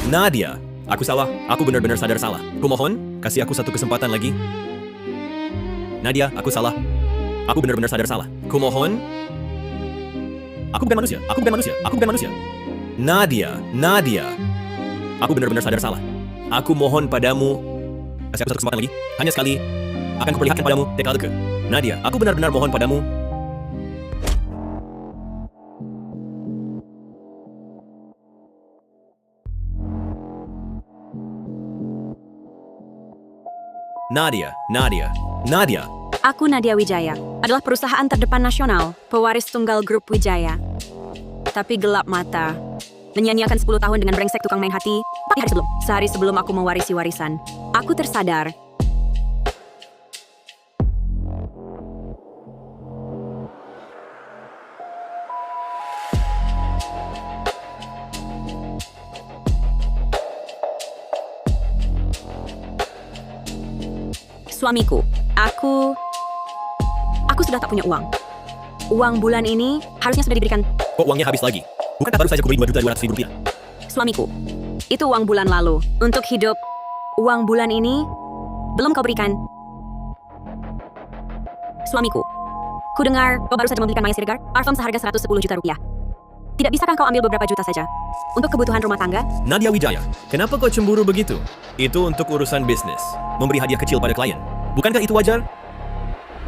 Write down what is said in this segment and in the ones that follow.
Nadia, aku salah. Aku benar-benar sadar salah. Kumohon, kasih aku satu kesempatan lagi. Nadia, aku salah. Aku benar-benar sadar salah. Kumohon. Aku bukan manusia. Aku bukan manusia. Aku bukan manusia. Nadia. Aku benar-benar sadar salah. Aku mohon padamu. Kasih aku satu kesempatan lagi. Hanya sekali. Akan kuperlihatkan padamu tekadku. Nadia, aku benar-benar mohon padamu. Nadia. Aku Nadia Wijaya, adalah perusahaan terdepan nasional, pewaris tunggal grup Wijaya. Tapi gelap mata. Menyanyiakan 10 tahun dengan brengsek tukang main hati, sehari sebelum aku mewarisi warisan. Aku tersadar. Suamiku, aku sudah tak punya uang. Uang bulan ini harusnya sudah diberikan. Kok uangnya habis lagi? Bukankah baru saja kuberi 2.200.000 rupiah? Suamiku, itu uang bulan lalu. Untuk hidup, uang bulan ini belum kau berikan. Suamiku, ku dengar kau baru saja membelikan Maya Siregar, parfum seharga 110 juta rupiah. Tidak bisakah kau ambil beberapa juta saja untuk kebutuhan rumah tangga? Nadia Wijaya, kenapa kau cemburu begitu? Itu untuk urusan bisnis. Memberi hadiah kecil pada klien. Bukankah itu wajar?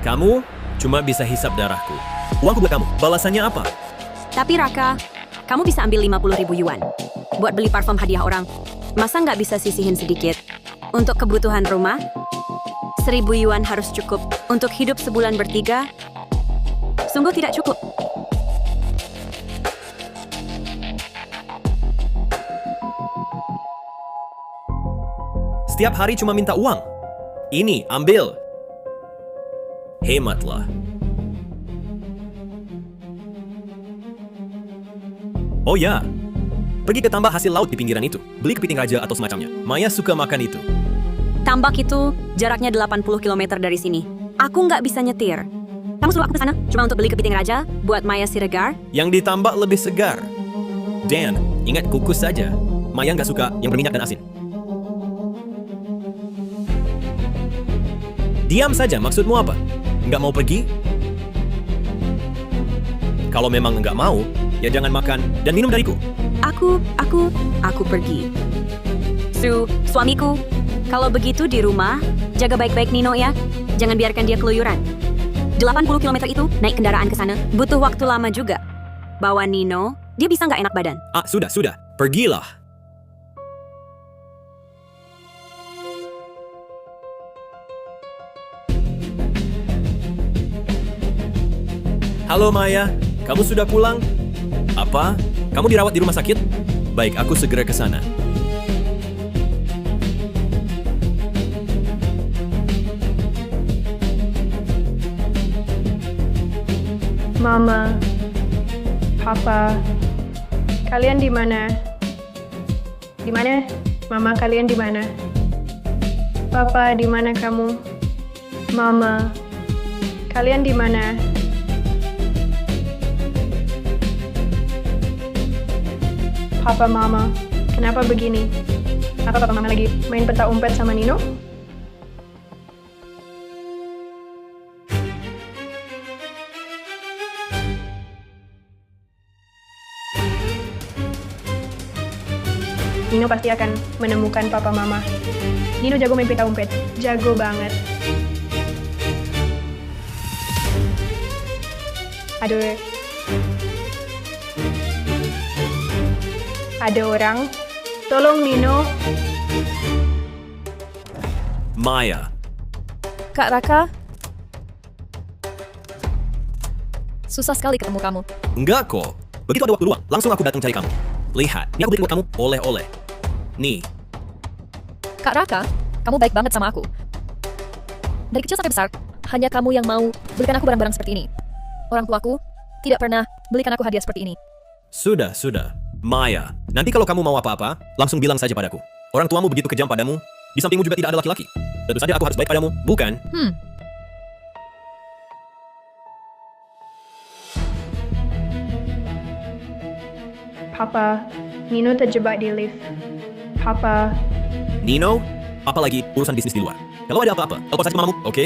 Kamu cuma bisa hisap darahku. Uangku buat kamu. Balasannya apa? Tapi Raka, kamu bisa ambil 50.000 yuan buat beli parfum hadiah orang. Masa nggak bisa sisihin sedikit untuk kebutuhan rumah? 1.000 yuan harus cukup untuk hidup sebulan bertiga. Sungguh tidak cukup. Setiap hari cuma minta uang. Ini, ambil. Hematlah. Oh ya, pergi ke tambak hasil laut di pinggiran itu. Beli kepiting raja atau semacamnya. Maya suka makan itu. Tambak itu jaraknya 80 km dari sini. Aku nggak bisa nyetir. Kamu suruh aku ke sana cuma untuk beli kepiting raja buat Maya Siregar? Yang ditambak lebih segar. Dan, ingat kukus saja. Maya nggak suka yang berminyak dan asin. Diam saja, maksudmu apa? Nggak mau pergi? Kalau memang nggak mau, ya jangan makan dan minum dariku. Aku pergi. Suamiku, kalau begitu di rumah, jaga baik-baik Nino ya. Jangan biarkan dia keluyuran. 80 km itu naik kendaraan ke sana, butuh waktu lama juga. Bawa Nino, dia bisa nggak enak badan. Sudah. Pergilah. Halo Maya, kamu sudah pulang? Apa? Kamu dirawat di rumah sakit? Baik, aku segera ke sana. Mama, Papa, kalian di mana? Di mana? Mama, kalian di mana? Papa, di mana kamu? Mama, kalian di mana? Papa, Mama, kenapa begini? Apa Papa Mama lagi main petak umpet sama Nino? Nino pasti akan menemukan Papa Mama. Nino jago main petak umpet, jago banget. Aduh. Ada orang, tolong Nino. Maya. Kak Raka, susah sekali ketemu kamu. Enggak kok. Begitu ada waktu luang, langsung aku datang cari kamu. Lihat, ini aku beli buat kamu oleh-oleh. Nih. Kak Raka, kamu baik banget sama aku. Dari kecil sampai besar, hanya kamu yang mau belikan aku barang-barang seperti ini. Orang tuaku tidak pernah belikan aku hadiah seperti ini. Sudah. Maya, nanti kalau kamu mau apa-apa, langsung bilang saja padaku. Orang tuamu begitu kejam padamu, di sampingmu juga tidak ada laki-laki. Tentu saja aku harus baik padamu, bukan? Papa, Nino terjebak di lift. Papa, Nino, apalagi urusan bisnis di luar. Kalau ada apa-apa, telepon saja mamamu, oke?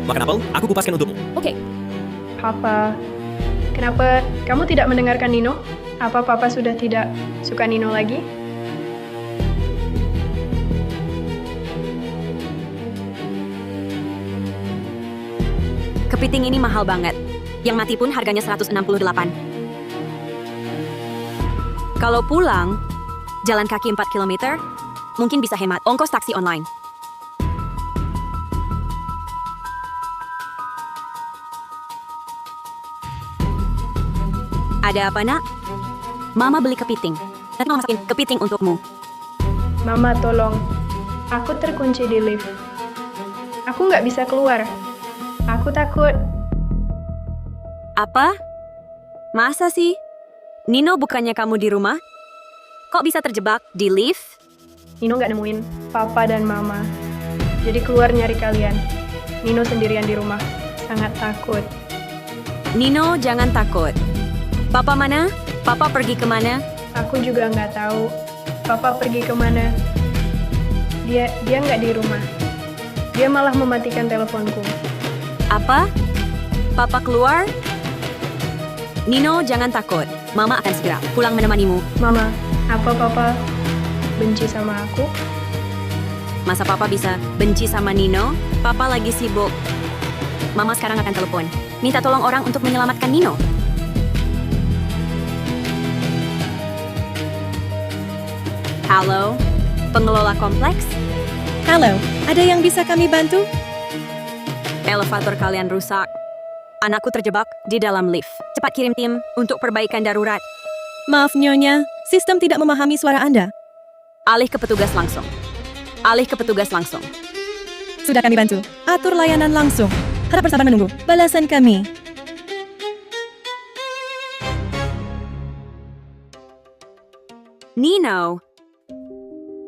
Makan apel, aku kupaskan untukmu. Oke, Papa, kenapa kamu tidak mendengarkan Nino? Apa Papa sudah tidak suka Nino lagi? Kepiting ini mahal banget. Yang mati pun harganya 168. Kalau pulang, jalan kaki 4 km, mungkin bisa hemat ongkos taksi online. Ada apa, nak? Mama beli kepiting. Nanti mama masakin kepiting untukmu. Mama, tolong. Aku terkunci di lift. Aku nggak bisa keluar. Aku takut. Apa? Masa sih? Nino, bukannya kamu di rumah? Kok bisa terjebak di lift? Nino nggak nemuin Papa dan Mama. Jadi keluar nyari kalian. Nino sendirian di rumah. Sangat takut. Nino, jangan takut. Papa mana? Papa pergi kemana? Aku juga nggak tahu. Papa pergi kemana. Dia nggak di rumah. Dia malah mematikan teleponku. Apa? Papa keluar? Nino, jangan takut. Mama akan segera pulang menemanimu. Mama, apa Papa benci sama aku? Masa Papa bisa benci sama Nino? Papa lagi sibuk. Mama sekarang akan telepon. Minta tolong orang untuk menyelamatkan Nino. Halo, pengelola kompleks? Halo, ada yang bisa kami bantu? Elevator kalian rusak. Anakku terjebak di dalam lift. Cepat kirim tim untuk perbaikan darurat. Maaf Nyonya, sistem tidak memahami suara Anda. Alih ke petugas langsung. Alih ke petugas langsung. Sudah kami bantu. Atur layanan langsung. Harap bersabar menunggu balasan kami. Nino,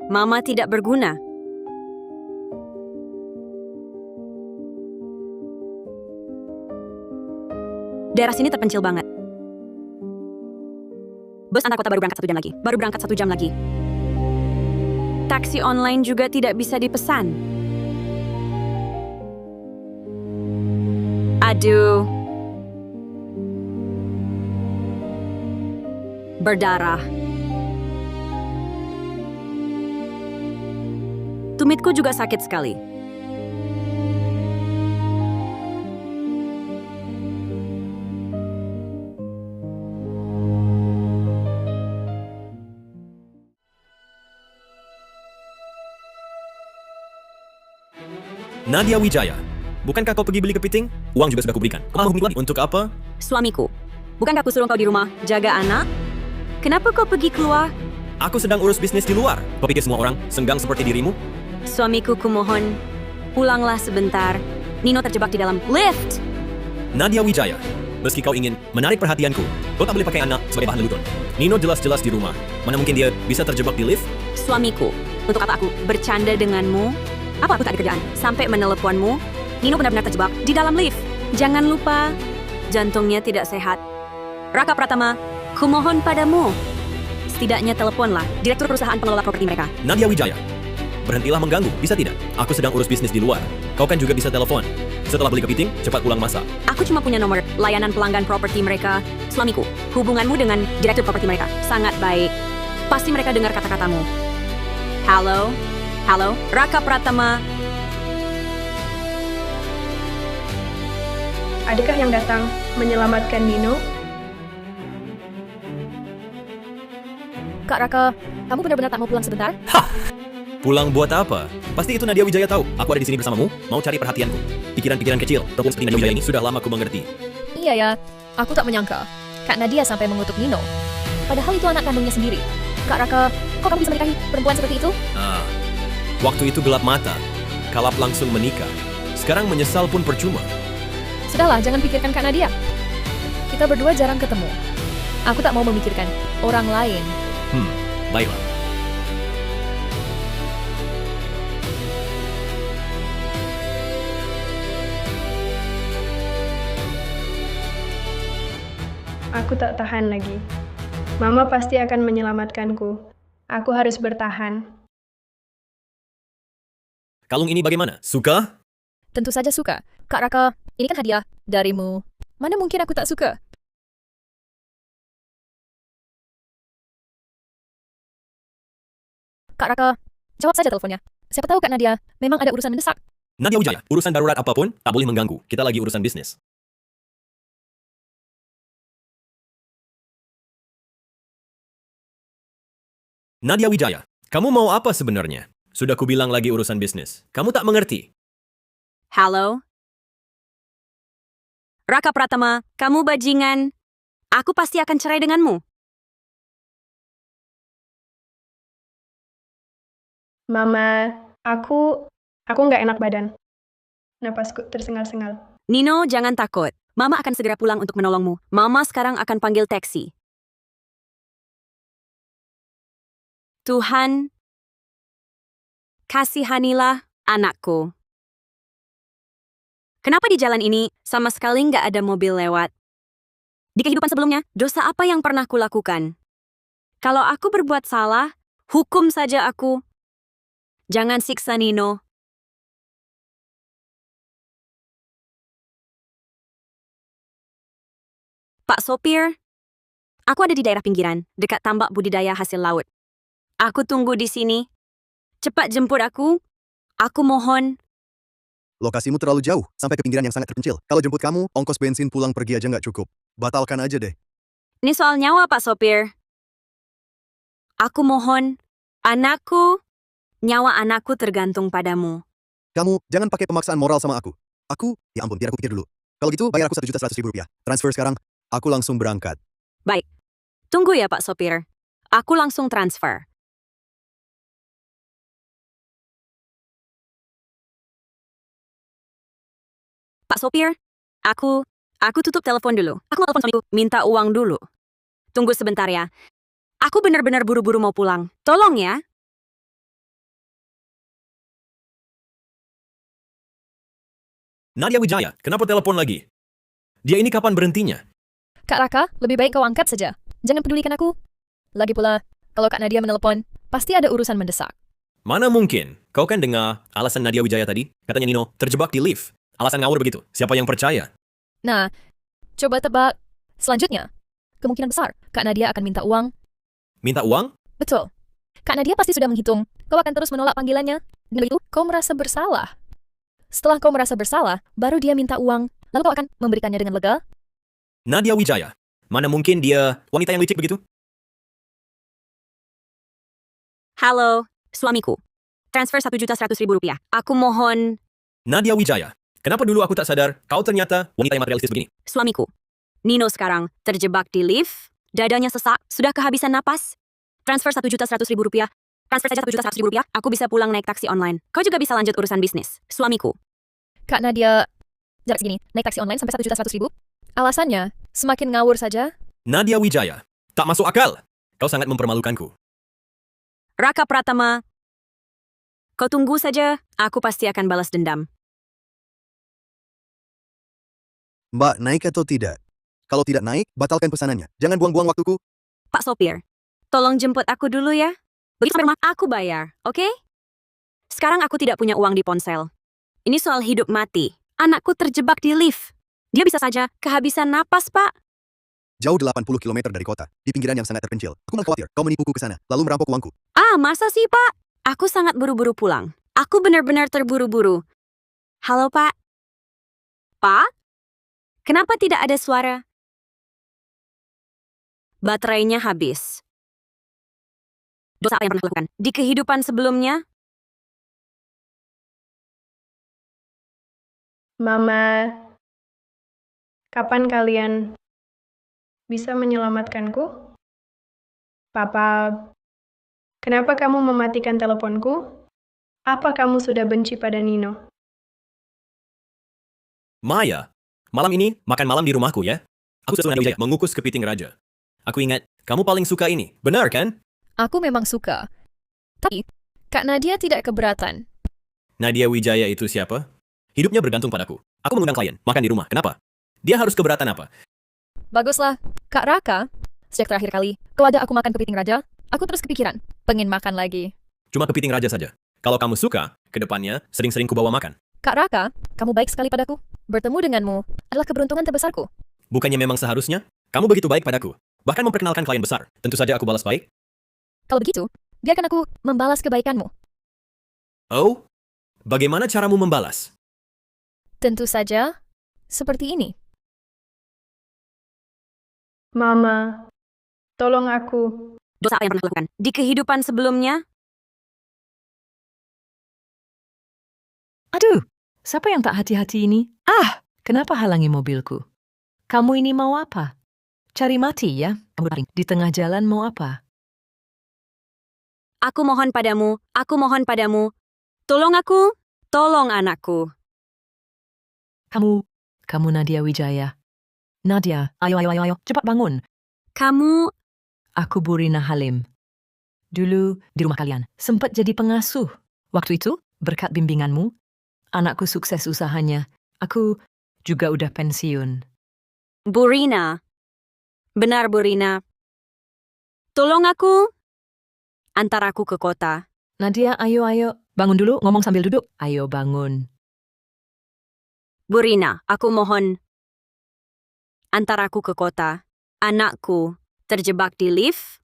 Mama tidak berguna. Daerah sini terpencil banget. Bus antar kota baru berangkat 1 jam lagi. Baru berangkat 1 jam lagi. Taksi online juga tidak bisa dipesan. Aduh. Berdarah. Tumitku juga sakit sekali. Nadia Wijaya, bukankah kau pergi beli kepiting? Uang juga sudah kuberikan. Kau malah menghubungi untuk apa? Suamiku, bukankah aku suruh kau di rumah jaga anak? Kenapa kau pergi keluar? Aku sedang urus bisnis di luar. Kau pikir semua orang senggang seperti dirimu? Suamiku, kumohon, pulanglah sebentar. Nino terjebak di dalam lift. Nadia Wijaya, meski kau ingin menarik perhatianku, kau tak boleh pakai anak sebagai bahan lelucon. Nino jelas-jelas di rumah. Mana mungkin dia bisa terjebak di lift? Suamiku, untuk apa aku bercanda denganmu? Apa aku tak ada kerjaan? Sampai meneleponmu, Nino benar-benar terjebak di dalam lift. Jangan lupa, jantungnya tidak sehat. Raka Pratama, kumohon padamu. Setidaknya teleponlah direktur perusahaan pengelola properti mereka. Nadia Wijaya, berhentilah mengganggu, bisa tidak? Aku sedang urus bisnis di luar. Kau kan juga bisa telepon. Setelah beli kepiting, cepat pulang masak. Aku cuma punya nomor layanan pelanggan properti mereka. Suamiku, hubunganmu dengan direktur properti mereka sangat baik. Pasti mereka dengar kata-katamu. Halo? Halo? Raka Pratama. Adakah yang datang menyelamatkan Nino? Kak Raka, kamu benar-benar tak mau pulang sebentar? Pulang buat apa? Pasti itu Nadia Wijaya tahu. Aku ada di sini bersamamu, mau cari perhatianku. Pikiran-pikiran kecil, ataupun seperti Nadia Wijaya ini sudah lama aku mengerti. Iya ya, aku tak menyangka Kak Nadia sampai mengutuk Nino. Padahal itu anak kandungnya sendiri. Kak Raka, kok kamu bisa menikahi perempuan seperti itu? Waktu itu gelap mata, kalap langsung menikah. Sekarang menyesal pun percuma. Sudahlah, jangan pikirkan Kak Nadia. Kita berdua jarang ketemu. Aku tak mau memikirkan orang lain. Baiklah. Aku tak tahan lagi. Mama pasti akan menyelamatkanku. Aku harus bertahan. Kalung ini bagaimana? Suka? Tentu saja suka. Kak Raka, ini kan hadiah darimu. Mana mungkin aku tak suka? Kak Raka, jawab saja teleponnya. Siapa tahu Kak Nadia memang ada urusan mendesak. Nadia Wijaya, urusan darurat apapun tak boleh mengganggu. Kita lagi urusan bisnis. Nadia Wijaya, kamu mau apa sebenarnya? Sudah kubilang lagi urusan bisnis. Kamu tak mengerti. Halo? Raka Pratama, kamu bajingan. Aku pasti akan cerai denganmu. Mama, aku nggak enak badan. Napasku tersengal-sengal. Nino, jangan takut. Mama akan segera pulang untuk menolongmu. Mama sekarang akan panggil taksi. Tuhan, kasihanilah anakku. Kenapa di jalan ini sama sekali nggak ada mobil lewat? Di kehidupan sebelumnya, dosa apa yang pernah kulakukan? Kalau aku berbuat salah, hukum saja aku. Jangan siksa Nino. Pak Sopir, aku ada di daerah pinggiran, dekat tambak budidaya hasil laut. Aku tunggu di sini. Cepat jemput aku. Aku mohon. Lokasimu terlalu jauh, sampai ke pinggiran yang sangat terpencil. Kalau jemput kamu, ongkos bensin pulang pergi aja nggak cukup. Batalkan aja deh. Ini soal nyawa, Pak Sopir. Aku mohon. Anakku, nyawa anakku tergantung padamu. Kamu, jangan pakai pemaksaan moral sama aku. Ya ampun, biar aku pikir dulu. Kalau gitu, bayar aku Rp1.100.000. Transfer sekarang, aku langsung berangkat. Baik. Tunggu ya, Pak Sopir. Aku langsung transfer. Pak Sopir, aku tutup telepon dulu. Aku telepon suamiku, minta uang dulu. Tunggu sebentar ya. Aku benar-benar buru-buru mau pulang. Tolong ya. Nadia Wijaya, kenapa telepon lagi? Dia ini kapan berhentinya? Kak Raka, lebih baik kau angkat saja. Jangan pedulikan aku. Lagi pula, kalau Kak Nadia menelpon, pasti ada urusan mendesak. Mana mungkin? Kau kan dengar alasan Nadia Wijaya tadi? Katanya Nino terjebak di lift. Alasan ngawur begitu. Siapa yang percaya? Nah, coba tebak. Selanjutnya, kemungkinan besar Kak Nadia akan minta uang. Minta uang? Betul. Kak Nadia pasti sudah menghitung. Kau akan terus menolak panggilannya. Dengan itu, kau merasa bersalah. Setelah kau merasa bersalah, baru dia minta uang. Lalu kau akan memberikannya dengan lega? Nadia Wijaya. Mana mungkin dia wanita yang licik begitu? Halo, suamiku. Transfer Rp1.100.000. Aku mohon. Nadia Wijaya. Kenapa dulu aku tak sadar kau ternyata wanita yang materialistis begini? Suamiku. Nino sekarang terjebak di lift. Dadanya sesak. Sudah kehabisan napas. Transfer Rp1.100.000. Transfer saja Rp1.100.000. Aku bisa pulang naik taksi online. Kau juga bisa lanjut urusan bisnis. Suamiku. Kak Nadia, jarak segini, naik taksi online sampai Rp1.100.000? Alasannya, semakin ngawur saja. Nadia Wijaya. Tak masuk akal. Kau sangat mempermalukanku. Raka Pratama. Kau tunggu saja. Aku pasti akan balas dendam. Mbak, naik atau tidak? Kalau tidak naik, batalkan pesanannya. Jangan buang-buang waktuku. Pak Sopir, tolong jemput aku dulu ya. Begitu sampai rumah, aku bayar, oke? Sekarang aku tidak punya uang di ponsel. Ini soal hidup mati. Anakku terjebak di lift. Dia bisa saja kehabisan napas, Pak. Jauh 80 km dari kota, di pinggiran yang sangat terpencil. Aku malah khawatir kau menipuku ke sana, lalu merampok uangku. Ah, masa sih, Pak? Aku sangat buru-buru pulang. Aku benar-benar terburu-buru. Halo, Pak? Pak? Kenapa tidak ada suara? Baterainya habis. Dosa apa yang pernah lakukan di kehidupan sebelumnya? Mama, kapan kalian bisa menyelamatkanku? Papa, kenapa kamu mematikan teleponku? Apa kamu sudah benci pada Nino? Maya, malam ini makan malam di rumahku ya. Aku sudah Nadia Wijaya mengukus kepiting raja. Aku ingat, kamu paling suka ini. Benar kan? Aku memang suka. Tapi, Kak Nadia tidak keberatan. Nadia Wijaya itu siapa? Hidupnya bergantung padaku. Aku mengundang klien, makan di rumah. Kenapa? Dia harus keberatan apa? Baguslah, Kak Raka. Sejak terakhir kali, kalau ada aku makan kepiting raja, aku terus kepikiran, pengen makan lagi. Cuma kepiting raja saja. Kalau kamu suka, kedepannya sering-sering kubawa makan. Kak Raka, kamu baik sekali padaku. Bertemu denganmu adalah keberuntungan terbesarku. Bukannya memang seharusnya? Kamu begitu baik padaku. Bahkan memperkenalkan klien besar. Tentu saja aku balas baik. Kalau begitu, biarkan aku membalas kebaikanmu. Oh? Bagaimana caramu membalas? Tentu saja, seperti ini. Mama, tolong aku. Dosa apa yang pernah lakukan di kehidupan sebelumnya? Aduh, siapa yang tak hati-hati ini? Ah, kenapa halangi mobilku? Kamu ini mau apa? Cari mati ya? Di tengah jalan mau apa? Aku mohon padamu. Tolong aku, tolong anakku. Kamu Nadia Wijaya. Nadia, ayo, cepat bangun. Kamu, Aku Burina Halim. Dulu di rumah kalian, sempat jadi pengasuh. Waktu itu, berkat bimbinganmu, anakku sukses usahanya. Aku juga udah pensiun. Burina. Benar, Burina. Tolong aku. Antar aku ke kota. Nadia, ayo. Bangun dulu, ngomong sambil duduk. Ayo bangun. Burina, aku mohon. Antar aku ke kota. Anakku terjebak di lift.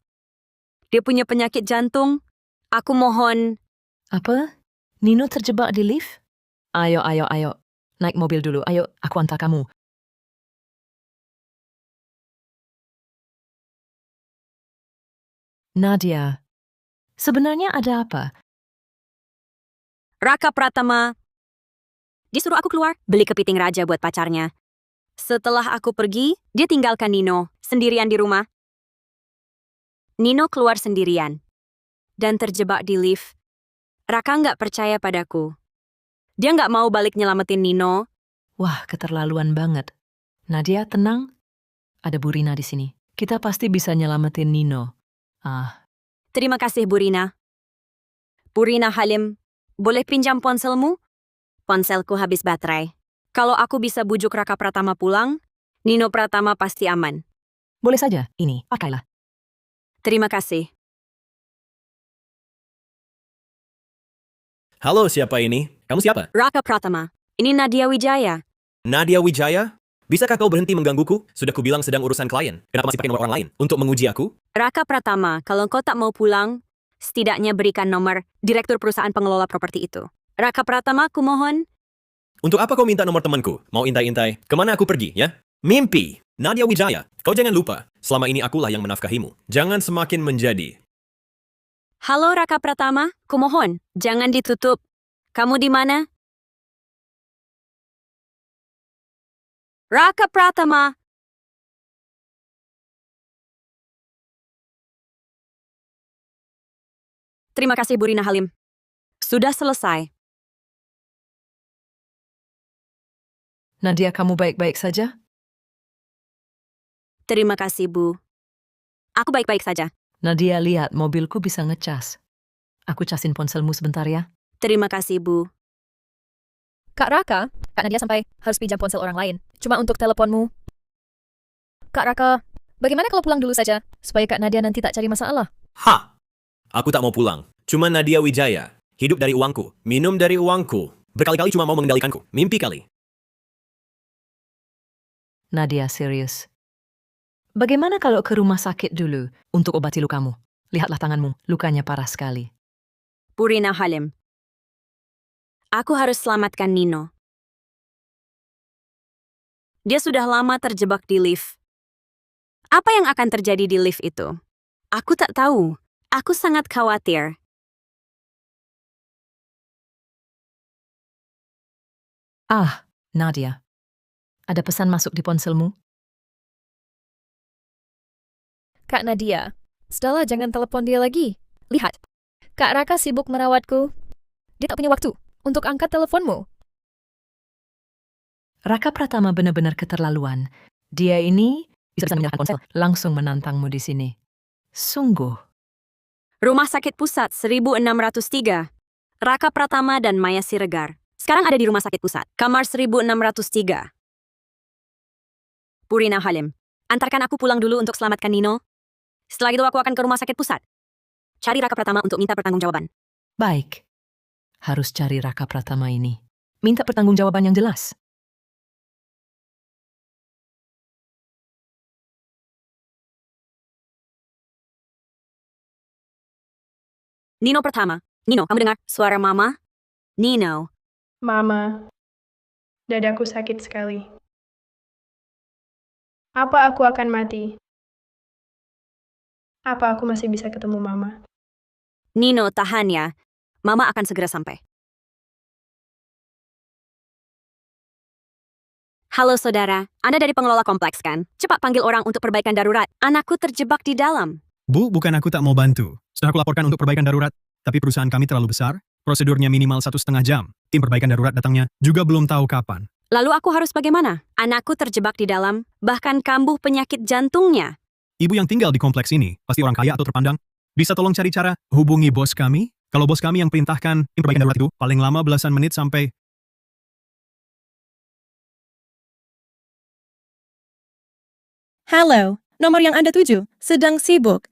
Dia punya penyakit jantung. Aku mohon. Apa? Nino terjebak di lift? Ayo. Naik mobil dulu. Ayo, aku antar kamu. Nadia, sebenarnya ada apa? Raka Pratama. Disuruh aku keluar, beli kepiting raja buat pacarnya. Setelah aku pergi, dia tinggalkan Nino sendirian di rumah. Nino keluar sendirian dan terjebak di lift. Raka nggak percaya padaku. Dia nggak mau balik nyelamatin Nino. Wah, keterlaluan banget. Nadia, tenang. Ada Burina di sini. Kita pasti bisa nyelamatin Nino. Terima kasih, Burina. Burina Halim, boleh pinjam ponselmu? Ponselku habis baterai. Kalau aku bisa bujuk Raka Pratama pulang, Nino Pratama pasti aman. Boleh saja, ini, pakailah. Terima kasih. Halo, siapa ini? Kamu siapa? Raka Pratama, ini Nadia Wijaya. Nadia Wijaya? Bisakah kau berhenti menggangguku? Sudah kubilang sedang urusan klien. Kenapa masih pakai nomor orang lain? Untuk menguji aku? Raka Pratama, kalau kau tak mau pulang, setidaknya berikan nomor direktur perusahaan pengelola properti itu. Raka Pratama, aku mohon. Untuk apa kau minta nomor temanku? Mau intai-intai? Kemana aku pergi, ya? Mimpi! Nadia Wijaya, kau jangan lupa. Selama ini akulah yang menafkahimu. Jangan semakin menjadi. Halo Raka Pratama, kumohon, jangan ditutup. Kamu di mana? Raka Pratama. Terima kasih Burina Halim. Sudah selesai. Nadia, kamu baik-baik saja? Terima kasih, Bu. Aku baik-baik saja. Nadia, lihat mobilku bisa ngecas. Aku casin ponselmu sebentar ya. Terima kasih, Bu. Kak Raka, Kak Nadia sampai harus pinjam ponsel orang lain. Cuma untuk teleponmu. Kak Raka, bagaimana kalau pulang dulu saja? Supaya Kak Nadia nanti tak cari masalah. Ha! Aku tak mau pulang. Cuma Nadia Wijaya. Hidup dari uangku. Minum dari uangku. Berkali-kali cuma mau mengendalikanku. Mimpi kali. Nadia, serius. Bagaimana kalau ke rumah sakit dulu untuk obati lukamu? Lihatlah tanganmu, lukanya parah sekali. Burina Halim. Aku harus selamatkan Nino. Dia sudah lama terjebak di lift. Apa yang akan terjadi di lift itu? Aku tak tahu. Aku sangat khawatir. Nadia. Ada pesan masuk di ponselmu? Kak Nadia, sudahlah jangan telepon dia lagi. Lihat, Kak Raka sibuk merawatku. Dia tak punya waktu untuk angkat teleponmu. Raka Pratama benar-benar keterlaluan. Dia ini bisa menyalakan ponsel, langsung menantangmu di sini. Sungguh. Rumah Sakit Pusat 1603. Raka Pratama dan Maya Siregar. Sekarang ada di Rumah Sakit Pusat, kamar 1603. Burina Halim, antarkan aku pulang dulu untuk selamatkan Nino. Setelah itu aku akan ke rumah sakit pusat. Cari Raka Pratama untuk minta pertanggungjawaban. Baik. Harus cari Raka Pratama ini. Minta pertanggungjawaban yang jelas. Nino pertama. Nino, kamu dengar suara mama? Nino. Mama, dadaku sakit sekali. Apa aku akan mati? Apa aku masih bisa ketemu Mama? Nino, tahan ya. Mama akan segera sampai. Halo saudara, Anda dari pengelola kompleks kan? Cepat panggil orang untuk perbaikan darurat. Anakku terjebak di dalam. Bu, bukan aku tak mau bantu. Sudah aku laporkan untuk perbaikan darurat, tapi perusahaan kami terlalu besar, prosedurnya minimal 1,5 jam. Tim perbaikan darurat datangnya juga belum tahu kapan. Lalu aku harus bagaimana? Anakku terjebak di dalam, bahkan kambuh penyakit jantungnya. Ibu yang tinggal di kompleks ini, pasti orang kaya atau terpandang. Bisa tolong cari cara hubungi bos kami? Kalau bos kami yang perintahkan tim perbaikan darurat itu, paling lama belasan menit sampai... Halo, nomor yang Anda tuju sedang sibuk.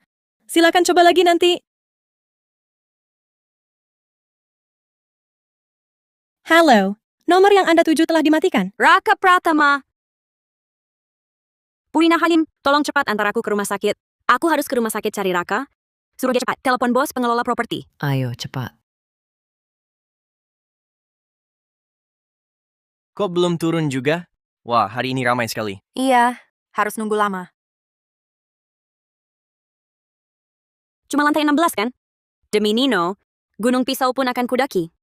Silakan coba lagi nanti. Halo, nomor yang Anda tuju telah dimatikan. Raka Pratama. Purina Halim, tolong cepat antar aku ke rumah sakit. Aku harus ke rumah sakit cari Raka. Suruh dia cepat, telepon bos pengelola properti. Ayo, cepat. Kok belum turun juga? Wah, hari ini ramai sekali. Iya, harus nunggu lama. Cuma lantai 16 kan? Demi Nino, Gunung Pisau pun akan kudaki.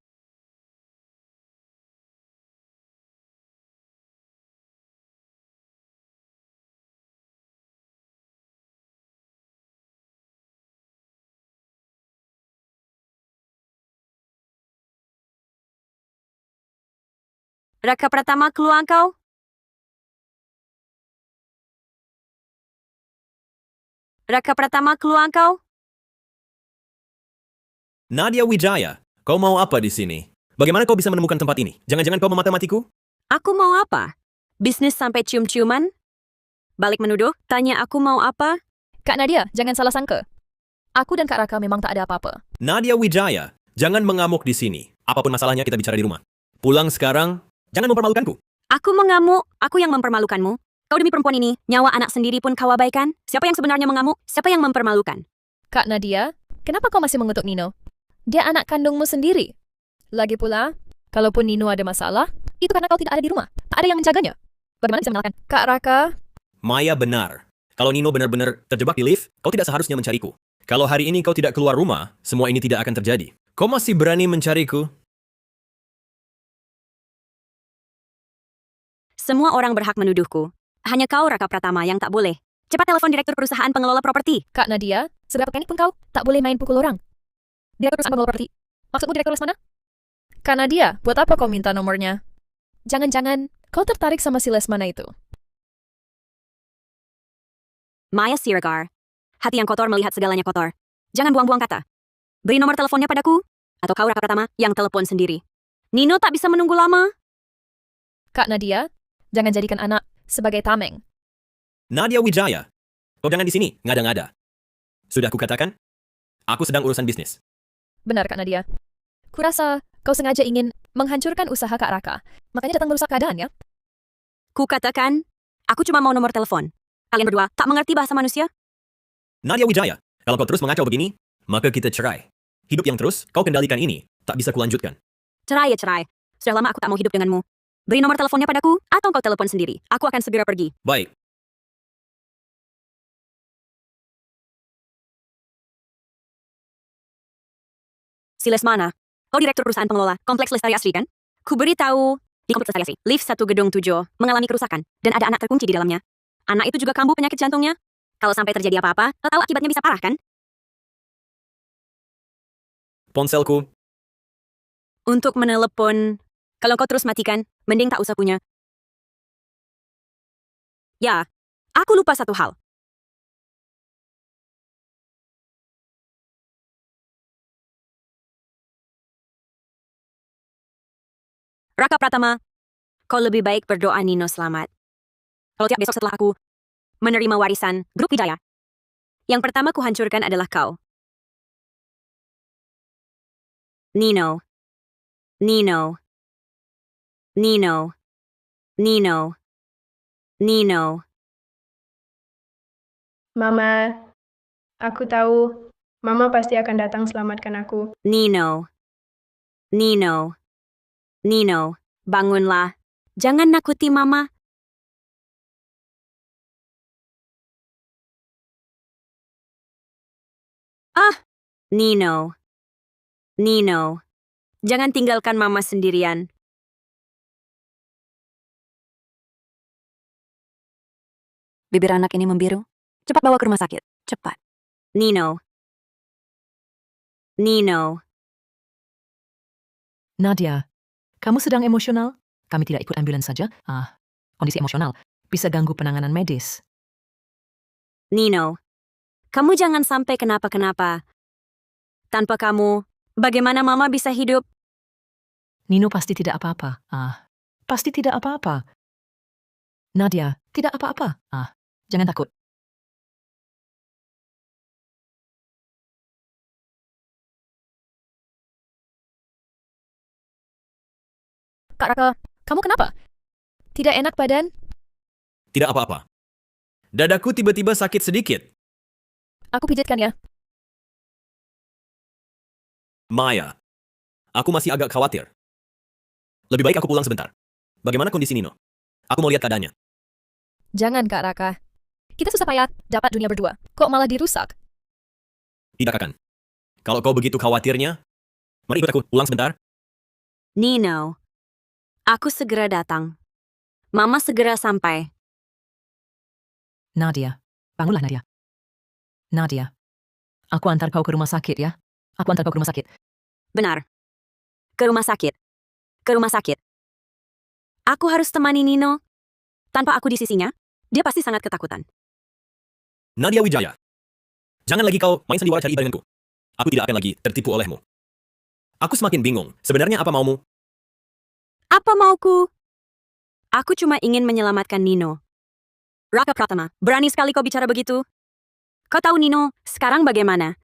Raka Pratama, keluar kau. Raka Pratama, keluar kau. Nadia Wijaya, kau mau apa di sini? Bagaimana kau bisa menemukan tempat ini? Jangan-jangan kau memata-matiku? Aku mau apa? Bisnis sampai cium-ciuman? Balik menuduh, tanya aku mau apa? Kak Nadia, jangan salah sangka. Aku dan Kak Raka memang tak ada apa-apa. Nadia Wijaya, jangan mengamuk di sini. Apapun masalahnya kita bicara di rumah. Pulang sekarang, jangan mempermalukanku. Aku mengamuk, aku yang mempermalukanmu. Kau demi perempuan ini, nyawa anak sendiri pun kau abaikan. Siapa yang sebenarnya mengamuk? Siapa yang mempermalukan? Kak Nadia, kenapa kau masih mengutuk Nino? Dia anak kandungmu sendiri. Lagi pula, kalaupun Nino ada masalah, itu karena kau tidak ada di rumah. Tak ada yang menjaganya. Bagaimana bisa mengenalkan? Kak Raka, Maya benar. Kalau Nino benar-benar terjebak di lift, kau tidak seharusnya mencariku. Kalau hari ini kau tidak keluar rumah, semua ini tidak akan terjadi. Kau masih berani mencariku? Semua orang berhak menuduhku. Hanya kau, Raka Pratama, yang tak boleh. Cepat telepon direktur perusahaan pengelola properti. Kak Nadia, seberapa panik pun kau, tak boleh main pukul orang. Direktur perusahaan pengelola properti. Maksudmu direktur les mana? Kak Nadia, buat apa kau minta nomornya? Jangan-jangan kau tertarik sama si Lesmana itu. Maya Siregar. Hati yang kotor melihat segalanya kotor. Jangan buang-buang kata. Beri nomor teleponnya padaku. Atau kau, Raka Pratama, yang telepon sendiri. Nino tak bisa menunggu lama. Kak Nadia, jangan jadikan anak sebagai tameng. Nadia Wijaya, kau jangan di sini, ngada-ngada. Sudah kukatakan, aku sedang urusan bisnis. Benar, Kak Nadia. Kurasa kau sengaja ingin menghancurkan usaha Kak Raka. Makanya datang merusak keadaan, ya? Kukatakan, aku cuma mau nomor telepon. Kalian berdua tak mengerti bahasa manusia? Nadia Wijaya, kalau kau terus mengacau begini, maka kita cerai. Hidup yang terus kau kendalikan ini, tak bisa kulanjutkan. Cerai ya cerai. Sudah lama aku tak mau hidup denganmu. Beri nomor teleponnya padaku, atau kau telepon sendiri. Aku akan segera pergi. Baik. Si Lesmana, kau direktur perusahaan pengelola Kompleks Lestari Asri kan? Ku beritahu, di Kompleks Lestari Asri, lift 1 gedung 7 mengalami kerusakan, dan ada anak terkunci di dalamnya. Anak itu juga kambuh penyakit jantungnya. Kalau sampai terjadi apa-apa, kau tahu akibatnya bisa parah kan? Ponselku, Untuk menelepon, kalau kau terus matikan, mending tak usah punya. Ya, aku lupa satu hal. Raka Pratama, kau lebih baik berdoa Nino selamat. Kalau tiap besok setelah aku menerima warisan grup Wijaya, Yang pertama kuhancurkan adalah kau. Nino. Nino. Nino. Nino. Nino. Mama, aku tahu Mama pasti akan datang selamatkan aku. Nino. Nino. Nino, bangunlah. Jangan nakuti Mama. Ah, Nino. Nino. Jangan tinggalkan Mama sendirian. Bibir anak ini membiru. Cepat bawa ke rumah sakit. Cepat. Nino. Nino. Nadia, kamu sedang emosional? Kami tidak ikut ambulans saja. Kondisi emosional bisa ganggu penanganan medis. Nino. Kamu jangan sampai kenapa-kenapa. Tanpa kamu, bagaimana Mama bisa hidup? Nino pasti tidak apa-apa. Pasti tidak apa-apa. Nadia, tidak apa-apa. Jangan takut. Kak Raka, kamu kenapa? Tidak enak badan? Tidak apa-apa. Dadaku tiba-tiba sakit sedikit. Aku pijitkan ya. Maya, aku masih agak khawatir. Lebih baik aku pulang sebentar. Bagaimana kondisi Nino? Aku mau lihat keadaannya. Jangan Kak Raka. Kita susah payah dapat dunia berdua. Kok malah dirusak? Tidak akan. Kalau kau begitu khawatirnya, mari ikut aku pulang sebentar. Nino. Aku segera datang. Mama segera sampai. Nadia, bangunlah Nadia. Nadia, aku antar kau ke rumah sakit ya. Aku antar kau ke rumah sakit. Benar. Ke rumah sakit. Ke rumah sakit. Aku harus temani Nino. Tanpa aku di sisinya, dia pasti sangat ketakutan. Nadia Wijaya, jangan lagi kau main sandiwara cari denganku. Aku tidak akan lagi tertipu olehmu. Aku semakin bingung. Sebenarnya apa maumu? Apa mauku? Aku cuma ingin menyelamatkan Nino. Raka Pratama, berani sekali kau bicara begitu. Kau tahu Nino, sekarang bagaimana?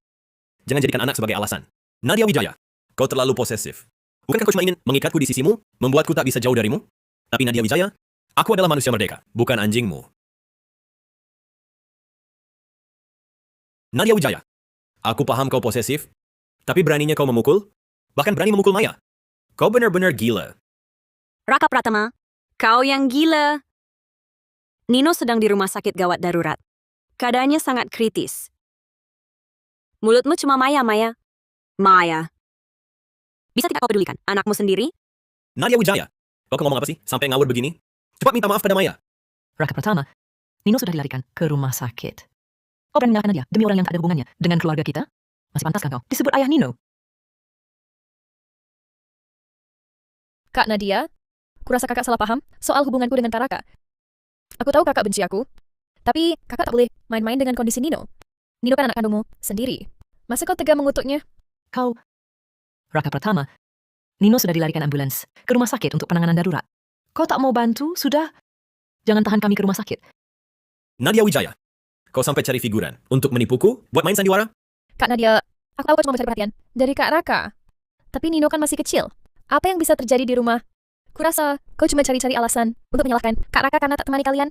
Jangan jadikan anak sebagai alasan. Nadia Wijaya, kau terlalu posesif. Bukankah kau cuma ingin mengikatku di sisimu, membuatku tak bisa jauh darimu? Tapi Nadia Wijaya, aku adalah manusia merdeka, bukan anjingmu. Nadia Wijaya, aku paham kau posesif, tapi beraninya kau memukul, bahkan berani memukul Maya. Kau benar-benar gila. Raka Pratama, kau yang gila. Nino sedang di rumah sakit gawat darurat. Keadaannya sangat kritis. Mulutmu cuma Maya. Maya. Bisa tidak kau pedulikan anakmu sendiri? Nadia Wijaya, kau ngomong apa sih sampai ngawur begini? Cepat minta maaf pada Maya. Raka Pratama, Nino sudah dilarikan ke rumah sakit. Kau berani menyalahkan Nadia demi orang yang tak ada hubungannya dengan keluarga kita? Masih pantaskah kau disebut ayah Nino? Kak Nadia, kurasa kakak salah paham soal hubunganku dengan Kak Raka. Aku tahu kakak benci aku, tapi kakak tak boleh main-main dengan kondisi Nino. Nino kan anak kandungmu sendiri. Masa kau tega mengutuknya? Kau, Raka Pratama, Nino sudah dilarikan ambulans ke rumah sakit untuk penanganan darurat. Kau tak mau bantu? Sudah, jangan tahan kami ke rumah sakit. Nadia Wijaya, kau sampai cari figuran untuk menipuku buat main sandiwara? Kak Nadia, aku tahu kau cuma mencari perhatian dari Kak Raka. Tapi Nino kan masih kecil. Apa yang bisa terjadi di rumah? Kurasa kau cuma cari-cari alasan untuk menyalahkan Kak Raka karena tak temani kalian.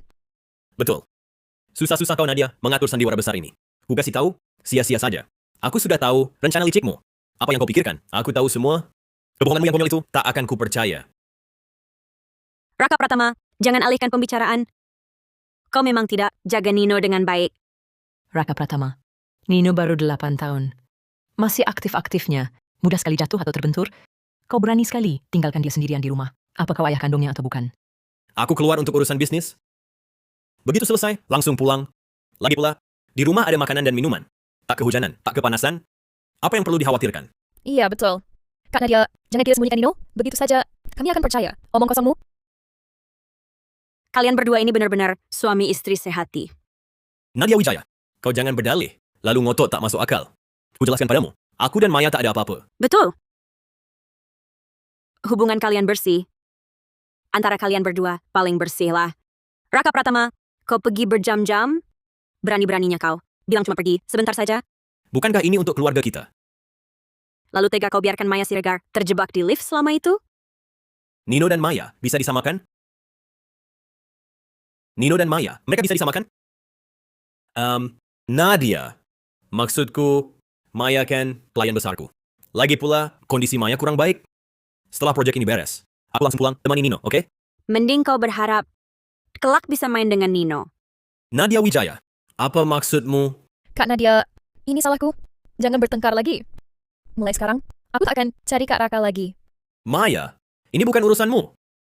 Betul. Susah-susah kau Nadia mengatur sandiwara besar ini. Ku kasih tahu, sia-sia saja. Aku sudah tahu rencana licikmu. Apa yang kau pikirkan? Aku tahu semua. Kebohonganmu yang konyol itu tak akan kupercaya. Raka Pratama, jangan alihkan pembicaraan. Kau memang tidak jaga Nino dengan baik. Raka Pratama, Nino baru 8 tahun. Masih aktif-aktifnya. Mudah sekali jatuh atau terbentur. Kau berani sekali tinggalkan dia sendirian di rumah. Apa kau ayah kandungnya atau bukan? Aku keluar untuk urusan bisnis. Begitu selesai, langsung pulang. Lagi pula, di rumah ada makanan dan minuman. Tak kehujanan, tak kepanasan. Apa yang perlu dikhawatirkan? Iya, betul. Kak Nadia, jangan kita sembunyikan Nino. Begitu saja, kami akan percaya. Omong kosongmu. Kalian berdua ini benar-benar suami istri sehati. Nadia Wijaya, kau jangan berdalih, lalu ngotot tak masuk akal. Kujelaskan padamu, aku dan Maya tak ada apa-apa. Betul. Hubungan kalian bersih. Antara kalian berdua paling bersih lah. Raka Pratama, kau pergi berjam-jam. Berani-beraninya kau Bilang cuma pergi, sebentar saja. Bukankah ini untuk keluarga kita? Lalu tega kau biarkan Maya Siregar terjebak di lift selama itu? Nino dan Maya bisa disamakan? Nino dan Maya, mereka bisa disamakan? Nadia. Maksudku, Maya kan klien besarku. Lagi pula, kondisi Maya kurang baik. Setelah proyek ini beres, aku langsung pulang temani Nino, oke? Mending kau berharap kelak bisa main dengan Nino. Nadia Wijaya, apa maksudmu? Kak Nadia, ini salahku. Jangan bertengkar lagi. Mulai sekarang, aku tak akan cari Kak Raka lagi. Maya, ini bukan urusanmu.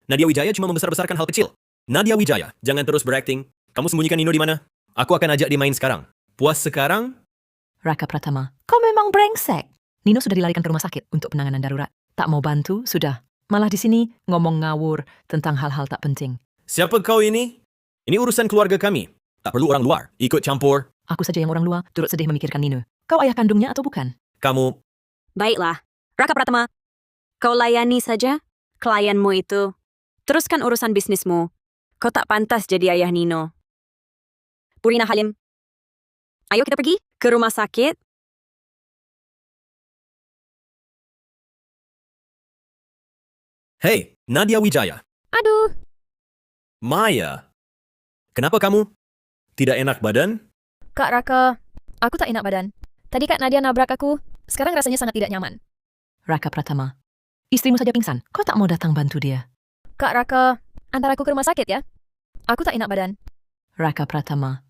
Nadia Wijaya cuma membesar-besarkan hal kecil. Nadia Wijaya, jangan terus berakting. Kamu sembunyikan Nino di mana? Aku akan ajak dia main sekarang. Puas sekarang? Raka Pratama, kau memang brengsek. Nino sudah dilarikan ke rumah sakit untuk penanganan darurat. Tak mau bantu, sudah. Malah di sini ngomong ngawur tentang hal-hal tak penting. Siapa kau ini? Ini urusan keluarga kami. Tak perlu orang luar ikut campur. Aku saja yang orang luar turut sedih memikirkan Nino. Kau ayah kandungnya atau bukan? Kamu, Baiklah, Raka Pratama, kau layani saja klienmu itu. Teruskan urusan bisnismu. Kau tak pantas jadi ayah Nino. Purina Halim, ayo kita pergi ke rumah sakit. hey, Nadia Wijaya. Aduh, Maya, kenapa kamu tidak enak badan? Kak Raka, aku tak enak badan. Tadi Kak Nadia nabrak aku, sekarang rasanya sangat tidak nyaman. Raka Pratama, istrimu saja pingsan. Kau tak mau datang bantu dia? Kak Raka, antar aku ke rumah sakit ya. Aku tak enak badan. Raka Pratama,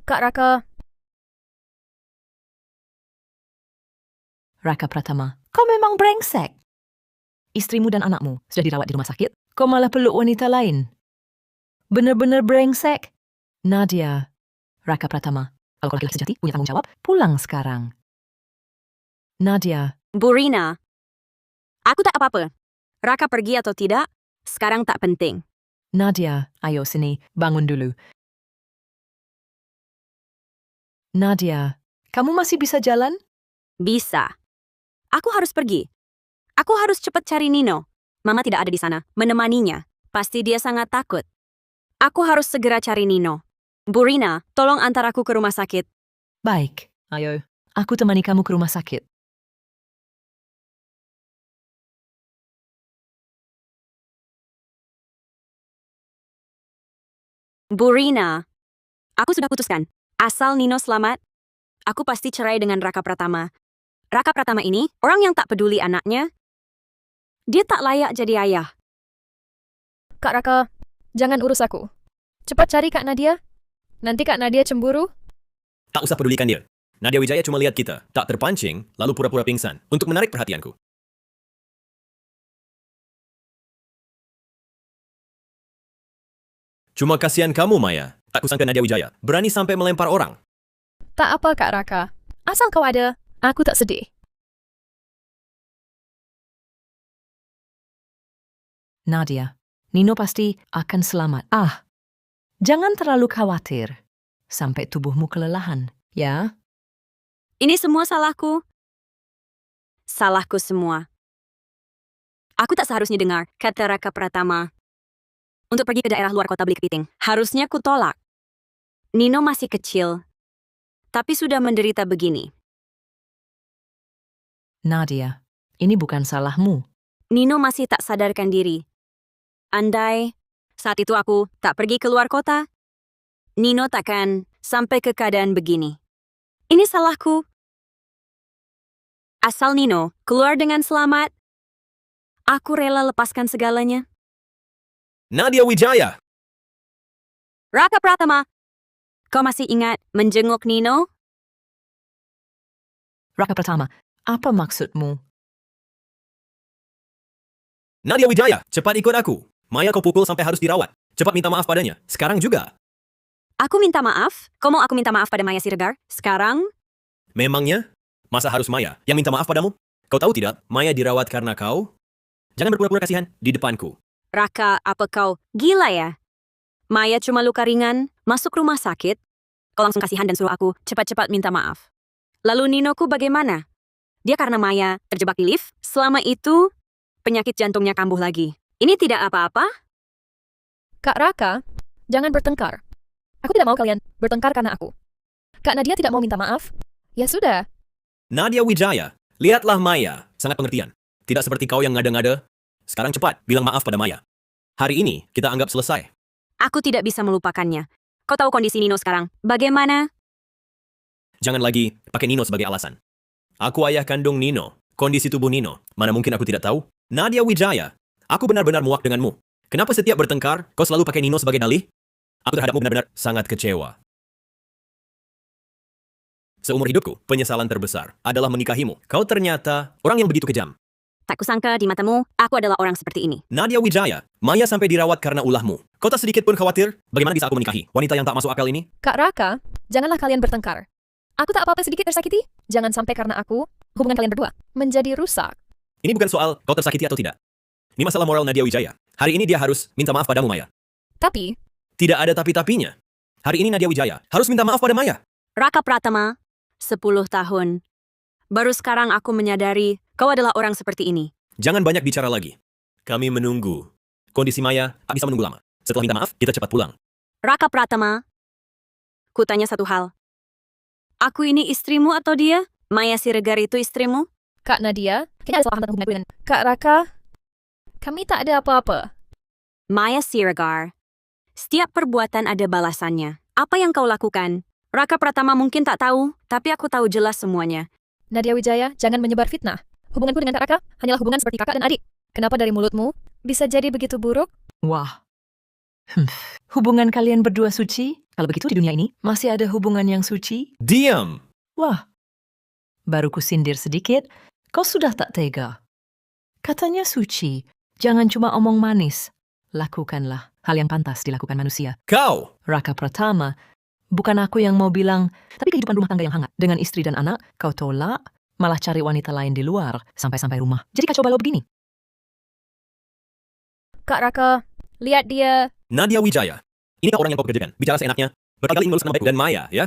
Kak Raka, Raka Pratama, kau memang brengsek. Istrimu dan anakmu sudah dirawat di rumah sakit. Kau malah peluk wanita lain. Benar-benar brengsek. Nadia, Raka Pratama, kalau kau laki-laki sejati punya tanggung jawab, pulang sekarang. Nadia, Burina, aku tak apa-apa. Raka pergi atau tidak, sekarang tak penting. Nadia, ayo sini, bangun dulu. Nadia, kamu masih bisa jalan? Bisa. Aku harus pergi. Aku harus cepat cari Nino. Mama tidak ada di sana, menemaninya. Pasti dia sangat takut. Aku harus segera cari Nino. Burina, tolong antar aku ke rumah sakit. Baik, ayo. Aku temani kamu ke rumah sakit. Burina, aku sudah putuskan. Asal Nino selamat, aku pasti cerai dengan Raka Pratama. Raka Pratama ini orang yang tak peduli anaknya. Dia tak layak jadi ayah. Kak Raka, jangan urus aku. Cepat cari Kak Nadia. Nanti Kak Nadia cemburu. Tak usah pedulikan dia. Nadia Wijaya cuma lihat kita, tak terpancing, lalu pura-pura pingsan, untuk menarik perhatianku. Cuma kasihan kamu, Maya. Tak kusangka Nadia Wijaya berani sampai melempar orang. Tak apa Kak Raka. Asal kau ada, aku tak sedih. Nadia, Nino pasti akan selamat. Jangan terlalu khawatir. Sampai tubuhmu kelelahan, ya? Ini semua salahku. Salahku semua. Aku tak seharusnya dengar kata Raka Pratama. Untuk pergi ke daerah luar kota beli kepiting. Harusnya ku tolak. Nino masih kecil. Tapi sudah menderita begini. Nadia, ini bukan salahmu. Nino masih tak sadarkan diri. Andai saat itu aku tak pergi keluar kota, Nino takkan sampai ke keadaan begini. Ini salahku. Asal Nino keluar dengan selamat, aku rela lepaskan segalanya. Nadia Wijaya! Raka Pratama, kau masih ingat menjenguk Nino? Raka Pratama, apa maksudmu? Nadia Wijaya, cepat ikut aku. Maya kau pukul sampai harus dirawat. Cepat minta maaf padanya. Sekarang juga. Aku minta maaf? Kau mau aku minta maaf pada Maya Siregar? Sekarang? Memangnya? Masa harus Maya yang minta maaf padamu? Kau tahu tidak, Maya dirawat karena kau? Jangan berpura-pura kasihan di depanku. Raka, apa kau gila ya? Maya cuma luka ringan, masuk rumah sakit. Kau langsung kasihan dan suruh aku cepat-cepat minta maaf. Lalu Ninoku bagaimana? Dia karena Maya terjebak di lift, selama itu penyakit jantungnya kambuh lagi. Ini tidak apa-apa? Kak Raka, jangan bertengkar. Aku tidak mau kalian bertengkar karena aku. Kak Nadia tidak mau minta maaf? Ya sudah. Nadia Wijaya, lihatlah Maya. Sangat pengertian. Tidak seperti kau yang ngada-ngada. Sekarang cepat, bilang maaf pada Maya. Hari ini, kita anggap selesai. Aku tidak bisa melupakannya. Kau tahu kondisi Nino sekarang. Bagaimana? Jangan lagi pakai Nino sebagai alasan. Aku ayah kandung Nino. Kondisi tubuh Nino. Mana mungkin aku tidak tahu? Nadia Wijaya, aku benar-benar muak denganmu. Kenapa setiap bertengkar, kau selalu pakai Nino sebagai dalih? Aku terhadapmu benar-benar sangat kecewa. Seumur hidupku, penyesalan terbesar adalah menikahimu. Kau ternyata orang yang begitu kejam. Tak kusangka di matamu, aku adalah orang seperti ini. Nadia Wijaya, Maya sampai dirawat karena ulahmu. Kau tak sedikit pun khawatir? Bagaimana bisa aku menikahi wanita yang tak masuk akal ini? Kak Raka, janganlah kalian bertengkar. Aku tak apa-apa sedikit tersakiti. Jangan sampai karena aku, hubungan kalian berdua menjadi rusak. Ini bukan soal kau tersakiti atau tidak. Ini masalah moral Nadia Wijaya. Hari ini dia harus minta maaf padamu, Maya. Tapi, Tidak ada tapi-tapinya. Hari ini Nadia Wijaya harus minta maaf pada Maya. Raka Pratama, 10 tahun. Baru sekarang aku menyadari kau adalah orang seperti ini. Jangan banyak bicara lagi. Kami menunggu. Kondisi Maya tak bisa menunggu lama. Setelah minta maaf, kita cepat pulang. Raka Pratama, kutanya satu hal. Aku ini istrimu atau dia? Maya Siregar itu istrimu? Kak Nadia, kayaknya ada salah tentang hubunganku dengan Kak Raka. Kami tak ada apa-apa. Maya Siregar, setiap perbuatan ada balasannya. Apa yang kau lakukan? Raka Pratama mungkin tak tahu, tapi aku tahu jelas semuanya. Nadia Wijaya, jangan menyebar fitnah. Hubunganku dengan Kak Raka hanyalah hubungan seperti kakak dan adik. Kenapa dari mulutmu bisa jadi begitu buruk? Wah. Hubungan kalian berdua suci? Kalau begitu di dunia ini masih ada hubungan yang suci? Diam! Wah. Baru kusindir sedikit, kau sudah tak tega. Katanya suci, jangan cuma omong manis. Lakukanlah hal yang pantas dilakukan manusia. Kau! Raka Pratama, bukan aku yang mau bilang, tapi kehidupan rumah tangga yang hangat dengan istri dan anak, kau tolak, malah cari wanita lain di luar, sampai-sampai rumah. Jadi kacau balau begini. Kak Raka, lihat dia. Nadia Wijaya. Ini orang yang kau pekerjakan. Bicara seenaknya. Berkali-kali meluruskan nama baikku dan Maya, ya?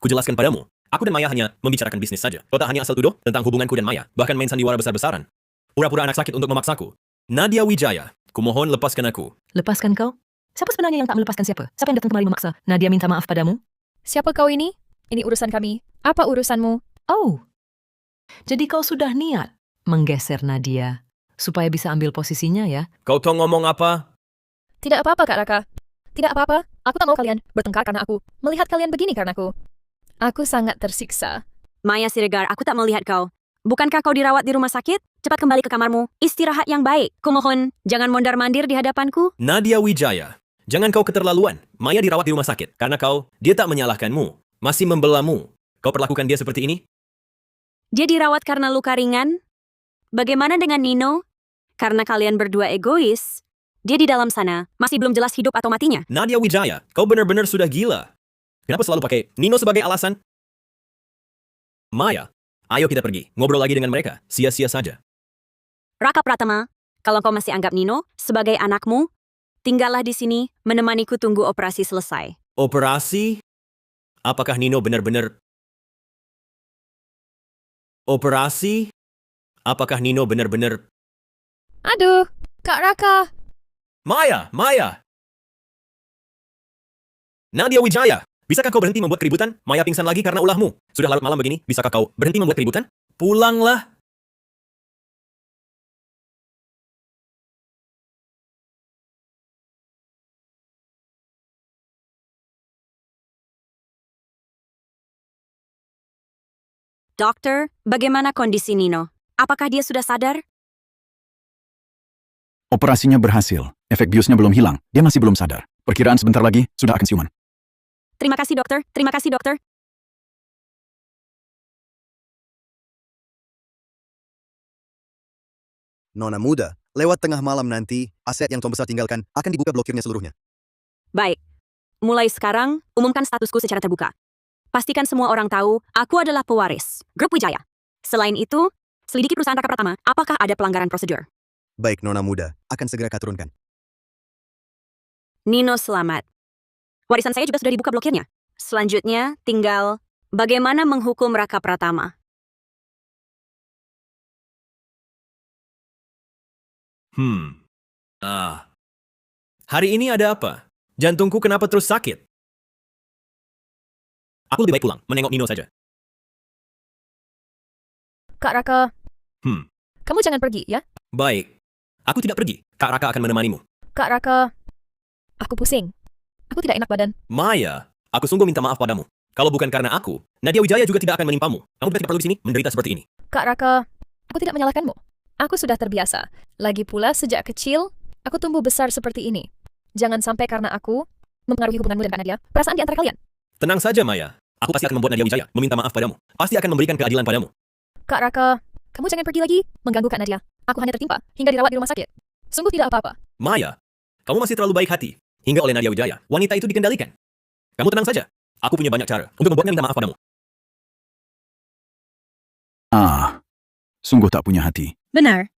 Kujelaskan padamu. Aku dan Maya hanya membicarakan bisnis saja. Kau tak hanya asal tuduh tentang hubunganku dan Maya. Bahkan main sandiwara besar-besaran. Pura-pura anak sakit untuk memaksaku. Nadia Wijaya, kumohon lepaskan aku. Lepaskan kau? Siapa sebenarnya yang tak melepaskan siapa? Siapa yang datang kemari memaksa? Nadia minta maaf padamu? Siapa kau ini? Ini urusan kami. Apa urusanmu? Oh, jadi kau sudah niat menggeser Nadia supaya bisa ambil posisinya ya? Kau tahu ngomong apa? Tidak apa-apa, Kak Raka. Tidak apa-apa. Aku tak mau kalian bertengkar karena aku. Melihat kalian begini karena aku. Aku sangat tersiksa. Maya Siregar, aku tak melihat kau. Bukankah kau dirawat di rumah sakit? Cepat kembali ke kamarmu. Istirahat yang baik. Kumohon, jangan mondar-mandir di hadapanku. Nadia Wijaya, jangan kau keterlaluan. Maya dirawat di rumah sakit. Karena dia tak menyalahkanmu. Masih membelamu. Kau perlakukan dia seperti ini? Dia dirawat karena luka ringan? Bagaimana dengan Nino? Karena kalian berdua egois, dia di dalam sana, masih belum jelas hidup atau matinya. Nadia Wijaya, kau benar-benar sudah gila. Kenapa selalu pakai Nino sebagai alasan? Maya, ayo kita pergi. Ngobrol lagi dengan mereka. Sia-sia saja. Raka Pratama, kalau kau masih anggap Nino sebagai anakmu, tinggallah di sini menemaniku tunggu operasi selesai. Operasi? Apakah Nino benar-benar... Operasi? Apakah Nino benar-benar... Aduh, Kak Raka. Maya! Maya! Nadia Wijaya, bisakah kau berhenti membuat keributan? Maya pingsan lagi karena ulahmu. Sudah larut malam begini, bisakah kau berhenti membuat keributan? Pulanglah! Dokter, bagaimana kondisi Nino? Apakah dia sudah sadar? Operasinya berhasil. Efek biusnya belum hilang. Dia masih belum sadar. Perkiraan sebentar lagi, sudah akan siuman. Terima kasih dokter, terima kasih dokter. Nona muda, lewat tengah malam nanti, aset yang Tom besar tinggalkan akan dibuka blokirnya seluruhnya. Baik. Mulai sekarang, umumkan statusku secara terbuka. Pastikan semua orang tahu, aku adalah pewaris Grup Wijaya. Selain itu, selidiki perusahaan Raka Pratama, apakah ada pelanggaran prosedur. Baik, Nona muda, akan segera katurunkan. Nino selamat. Warisan saya juga sudah dibuka blokirnya. Selanjutnya, tinggal bagaimana menghukum Raka Pratama. Hari ini ada apa? Jantungku kenapa terus sakit? Aku lebih baik pulang, menengok Nino saja. Kak Raka, Hmm, kamu jangan pergi, ya? baik. Aku tidak pergi. Kak Raka akan menemanimu. Kak Raka, aku pusing. Aku tidak enak badan. Maya, aku sungguh minta maaf padamu. Kalau bukan karena aku, Nadia Wijaya juga tidak akan menimpamu. Kamu tidak perlu di sini menderita seperti ini. Kak Raka, aku tidak menyalahkanmu. Aku sudah terbiasa. Lagi pula sejak kecil, aku tumbuh besar seperti ini. Jangan sampai karena aku mempengaruhi hubunganmu dan Kak Nadia, perasaan di antara kalian. Tenang saja, Maya. Aku pasti akan membuat Nadia Wijaya meminta maaf padamu. Pasti akan memberikan keadilan padamu. Kak Raka, kamu jangan pergi lagi, mengganggu Kak Nadia. Aku hanya tertimpa hingga dirawat di rumah sakit. Sungguh tidak apa-apa. Maya, kamu masih terlalu baik hati. Hingga oleh Nadia Wijaya, wanita itu dikendalikan. Kamu tenang saja. Aku punya banyak cara untuk membuatnya minta maaf padamu. Ah, sungguh tak punya hati. Benar.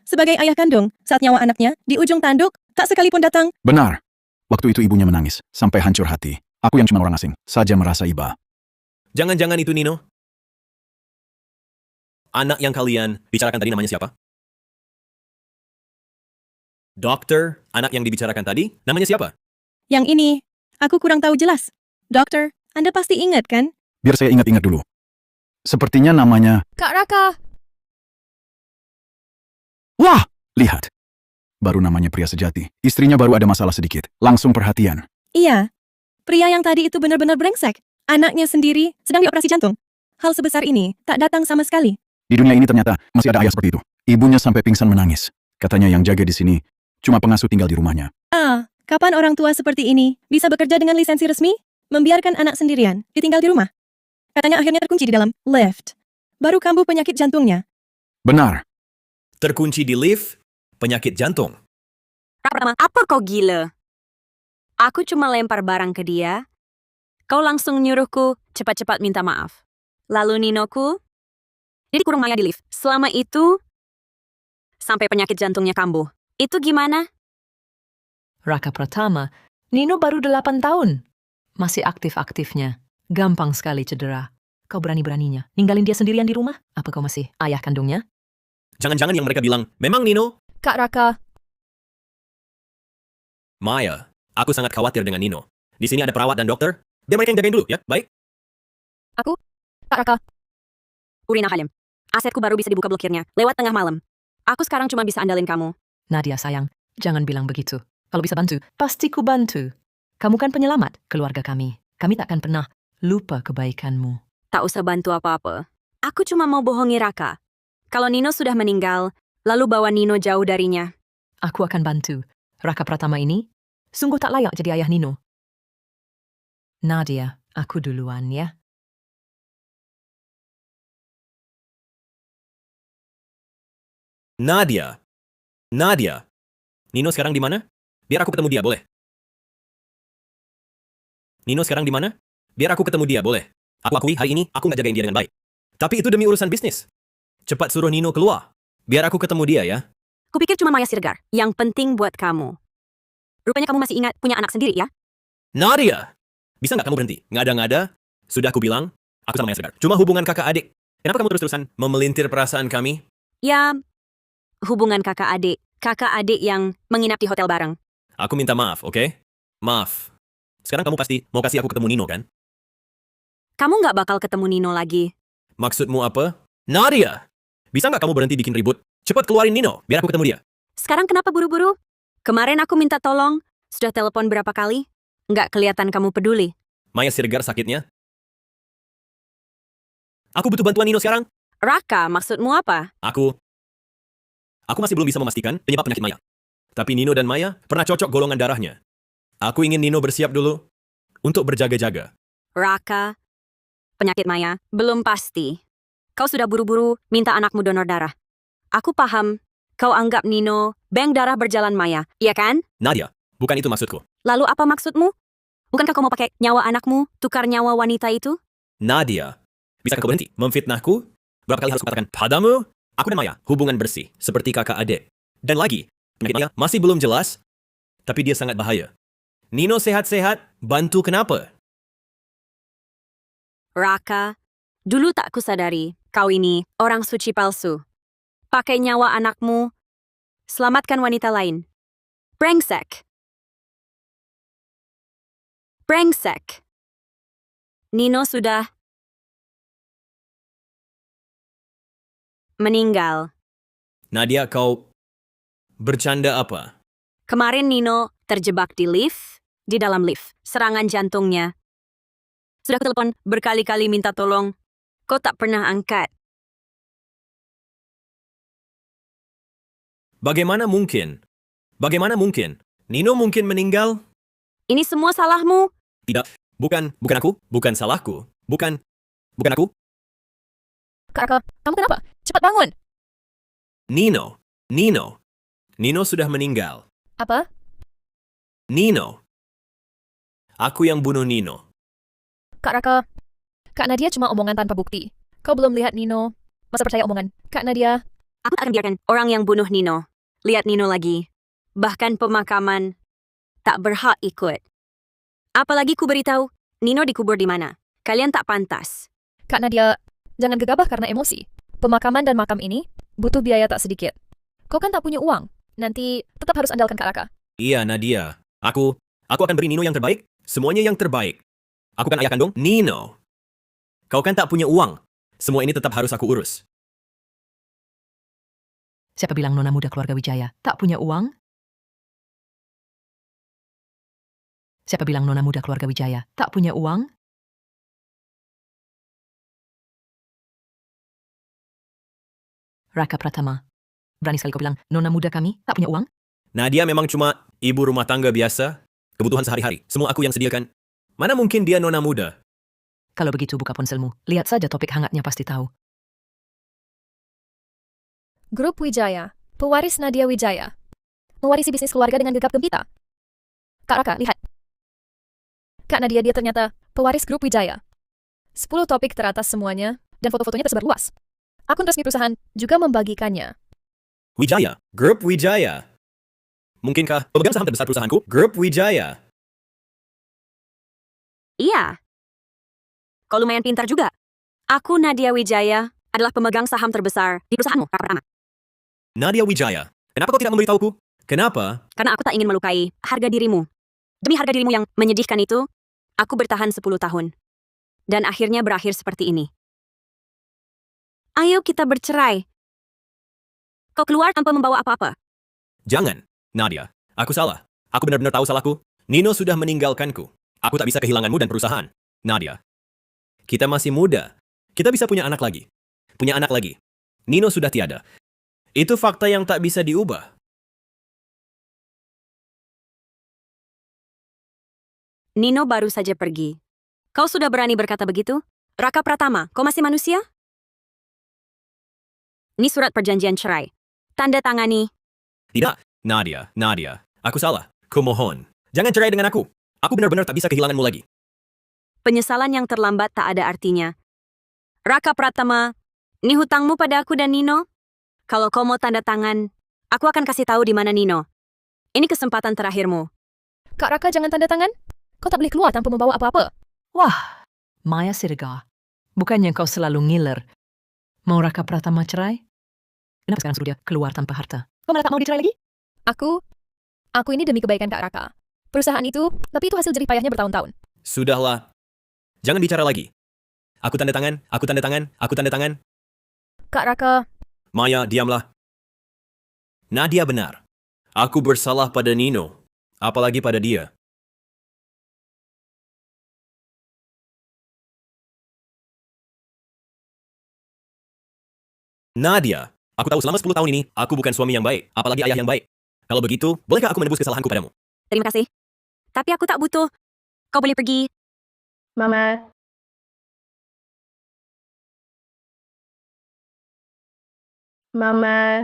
Sebagai ayah kandung, saat nyawa anaknya di ujung tanduk, tak sekalipun datang. Benar. Waktu itu ibunya menangis, sampai hancur hati. Aku yang cuma orang asing, saja merasa iba. Jangan-jangan itu Nino? Anak yang kalian bicarakan tadi namanya siapa? Dokter, anak yang dibicarakan tadi, namanya siapa? Yang ini, aku kurang tahu jelas. Dokter, Anda pasti ingat kan? Biar saya ingat-ingat dulu. Sepertinya namanya... Kak Raka, Wah! Lihat. Baru namanya pria sejati. Istrinya baru ada masalah sedikit. Langsung perhatian. Iya. Pria yang tadi itu benar-benar brengsek. Anaknya sendiri sedang dioperasi jantung. Hal sebesar ini tak datang sama sekali. Di dunia ini ternyata masih ada ayah seperti itu. Ibunya sampai pingsan menangis. Katanya yang jaga di sini cuma pengasuh tinggal di rumahnya. Kapan orang tua seperti ini bisa bekerja dengan lisensi resmi? Membiarkan anak sendirian, ditinggal di rumah. Katanya akhirnya terkunci di dalam lift. Baru kambuh penyakit jantungnya. Benar. Terkunci di lift, penyakit jantung. Apa kau gila? Aku cuma lempar barang ke dia. Kau langsung nyuruhku cepat-cepat minta maaf. Lalu Ninoku, dia dikurung Maya di lift. Selama itu, sampai penyakit jantungnya kambuh. Itu gimana? Raka Pratama, Nino baru 8 tahun. Masih aktif-aktifnya. Gampang sekali cedera. Kau berani-beraninya ninggalin dia sendirian di rumah? Apa kau masih ayah kandungnya? Jangan-jangan yang mereka bilang, memang Nino? Kak Raka, Maya, aku sangat khawatir dengan Nino. Di sini ada perawat dan dokter. Biar mereka yang jagain dulu, ya? Baik? Kak Raka, Urina Halim. Asetku baru bisa dibuka blokirnya lewat tengah malam. Aku sekarang cuma bisa andalin kamu. Nadia sayang, jangan bilang begitu. Kalau bisa bantu, pasti ku bantu. Kamu kan penyelamat keluarga kami. Kami takkan pernah lupa kebaikanmu. Tak usah bantu apa-apa. Aku cuma mau bohongi Raka. Kalau Nino sudah meninggal, lalu bawa Nino jauh darinya. Aku akan bantu. Raka Pratama ini sungguh tak layak jadi ayah Nino. Nadia, aku duluan ya. Nadia. Nadia. Nino sekarang di mana? Biar aku ketemu dia, boleh? Nino sekarang di mana? Biar aku ketemu dia, boleh? Aku akui hari ini aku nggak jagain dia dengan baik. Tapi itu demi urusan bisnis. Cepat suruh Nino keluar. Biar aku ketemu dia, ya. Kupikir cuma Maya Siregar. Yang penting buat kamu. Rupanya kamu masih ingat punya anak sendiri, ya? Nadia! Bisa nggak kamu berhenti? Ngada-ngada? Sudah aku bilang, aku sama Maya Segar. Cuma hubungan kakak adik. Kenapa kamu terus-terusan memelintir perasaan kami? Ya, hubungan kakak adik. Kakak adik yang menginap di hotel bareng. Aku minta maaf, oke? Maaf. Sekarang kamu pasti mau kasih aku ketemu Nino, kan? Kamu nggak bakal ketemu Nino lagi. Maksudmu apa? Nadia! Bisa nggak kamu berhenti bikin ribut? Cepat keluarin Nino, biar aku ketemu dia. Sekarang kenapa buru-buru? Kemarin aku minta tolong. Sudah telepon berapa kali? Nggak kelihatan kamu peduli. Maya Siregar sakitnya. Aku butuh bantuan Nino sekarang. Raka, maksudmu apa? Aku masih belum bisa memastikan penyebab penyakit Maya. Tapi Nino dan Maya pernah cocok golongan darahnya. Aku ingin Nino bersiap dulu untuk berjaga-jaga. Raka, penyakit Maya belum pasti. Kau sudah buru-buru minta anakmu donor darah. Aku paham, kau anggap Nino bank darah berjalan Maya, iya kan? Nadia, bukan itu maksudku. Lalu apa maksudmu? Bukankah kau mau pakai nyawa anakmu, tukar nyawa wanita itu? Nadia, bisa kau berhenti memfitnahku? Berapa kali harus kukatakan padamu? Aku dan Maya hubungan bersih, seperti kakak adik. Dan lagi, penyakit Maya masih belum jelas, tapi dia sangat bahaya. Nino sehat-sehat, bantu kenapa? Raka, dulu tak kusadari, kau ini orang suci palsu. Pakai nyawa anakmu, selamatkan wanita lain. Brengsek. Brengsek. Nino sudah meninggal. Nadia, kau bercanda apa? Kemarin Nino terjebak di dalam lift. Serangan jantungnya. Sudah telepon berkali-kali minta tolong. Kau tak pernah angkat. Bagaimana mungkin? Bagaimana mungkin? Nino mungkin meninggal? Ini semua salahmu. Tidak, bukan aku, bukan salahku, bukan aku. Kak Raka, kamu kenapa? Cepat bangun. Nino sudah meninggal. Apa? Nino. Aku yang bunuh Nino. Kak Raka, Kak Nadia cuma omongan tanpa bukti. Kau belum lihat Nino. Masa percaya omongan? Kak Nadia, Aku tak akan biarkan orang yang bunuh Nino lihat Nino lagi. Bahkan pemakaman tak berhak ikut. Apalagi ku beritahu Nino dikubur di mana. Kalian tak pantas. Kak Nadia, jangan gegabah karena emosi. Pemakaman dan makam ini butuh biaya tak sedikit. Kau kan tak punya uang. Nanti tetap harus andalkan Kak Raka. Iya, Nadia. Aku akan beri Nino yang terbaik. Semuanya yang terbaik. Aku kan ayah kandung Nino. Kau kan tak punya uang. Semua ini tetap harus aku urus. Siapa bilang nona muda keluarga Wijaya tak punya uang? Siapa bilang nona muda keluarga Wijaya tak punya uang? Raka Pratama, berani sekali kau bilang nona muda kami tak punya uang? Nadia memang cuma ibu rumah tangga biasa. Kebutuhan sehari-hari. Semua aku yang sediakan. Mana mungkin dia nona muda? Kalau begitu buka ponselmu, lihat saja topik hangatnya pasti tahu. Grup Wijaya, pewaris Nadia Wijaya. Mewarisi bisnis keluarga dengan gegap gempita. Kak Raka, lihat. Kak Nadia dia ternyata pewaris grup Wijaya. 10 topik teratas semuanya, dan foto-fotonya tersebar luas. Akun resmi perusahaan juga membagikannya. Wijaya. Grup Wijaya. Mungkinkah pemegang saham terbesar perusahaanku? Grup Wijaya. Iya. Kau lumayan pintar juga. Aku Nadia Wijaya adalah pemegang saham terbesar di perusahaanmu, Kak Pratama. Nadia Wijaya. Kenapa kau tidak memberitahuku? Kenapa? Karena aku tak ingin melukai harga dirimu. Demi harga dirimu yang menyedihkan itu, aku bertahan 10 tahun. Dan akhirnya berakhir seperti ini. Ayo kita bercerai. Kau keluar tanpa membawa apa-apa. Jangan, Nadia. Aku salah. Aku benar-benar tahu salahku. Nino sudah meninggalkanku. Aku tak bisa kehilanganmu dan perusahaan. Nadia. Kita masih muda. Kita bisa punya anak lagi. Punya anak lagi. Nino sudah tiada. Itu fakta yang tak bisa diubah. Nino baru saja pergi. Kau sudah berani berkata begitu? Raka Pratama, kau masih manusia? Ini surat perjanjian cerai. Tanda tangani. Tidak, Nadia. Aku salah. Kumohon. Jangan cerai dengan aku. Aku benar-benar tak bisa kehilanganmu lagi. Penyesalan yang terlambat tak ada artinya. Raka Pratama, ini hutangmu pada aku dan Nino. Kalau kau mau tanda tangan, aku akan kasih tahu di mana Nino. Ini kesempatan terakhirmu. Kak Raka jangan tanda tangan. Kau tak boleh keluar tanpa membawa apa-apa. Wah, Maya Sirga. Bukannya kau selalu ngiler. Mau Raka Pratama cerai? Kenapa sekarang suruh dia keluar tanpa harta? Kau malah tak mau dicerai lagi? Aku ini demi kebaikan Kak Raka. Perusahaan itu, tapi itu hasil jerih payahnya bertahun-tahun. Sudahlah. Jangan bicara lagi. Aku tanda tangan. Kak Raka, Maya, diamlah. Nadia benar. Aku bersalah pada Nino. Apalagi pada dia. Nadia, aku tahu selama 10 tahun ini, aku bukan suami yang baik, apalagi ayah yang baik. Kalau begitu, bolehkah aku menebus kesalahanku padamu? Terima kasih. Tapi aku tak butuh. Kau boleh pergi. Mama, Mama,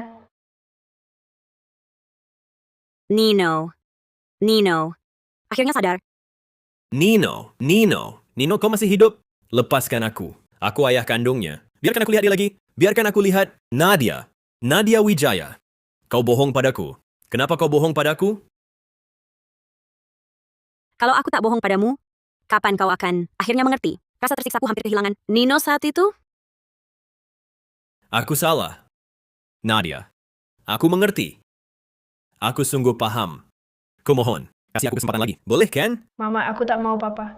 Nino. Akhirnya sadar. Nino, kau masih hidup? Lepaskan aku. Aku ayah kandungnya. Biarkan aku lihat dia lagi. Biarkan aku lihat Nadia Wijaya. Kau bohong padaku. Kenapa kau bohong padaku? Kalau aku tak bohong padamu, kapan kau akan akhirnya mengerti? Rasa tersiksaku hampir kehilangan Nino saat itu? Aku salah. Nadia, aku mengerti. Aku sungguh paham. Kumohon, kasih aku kesempatan lagi. Boleh kan? Mama, aku tak mau papa.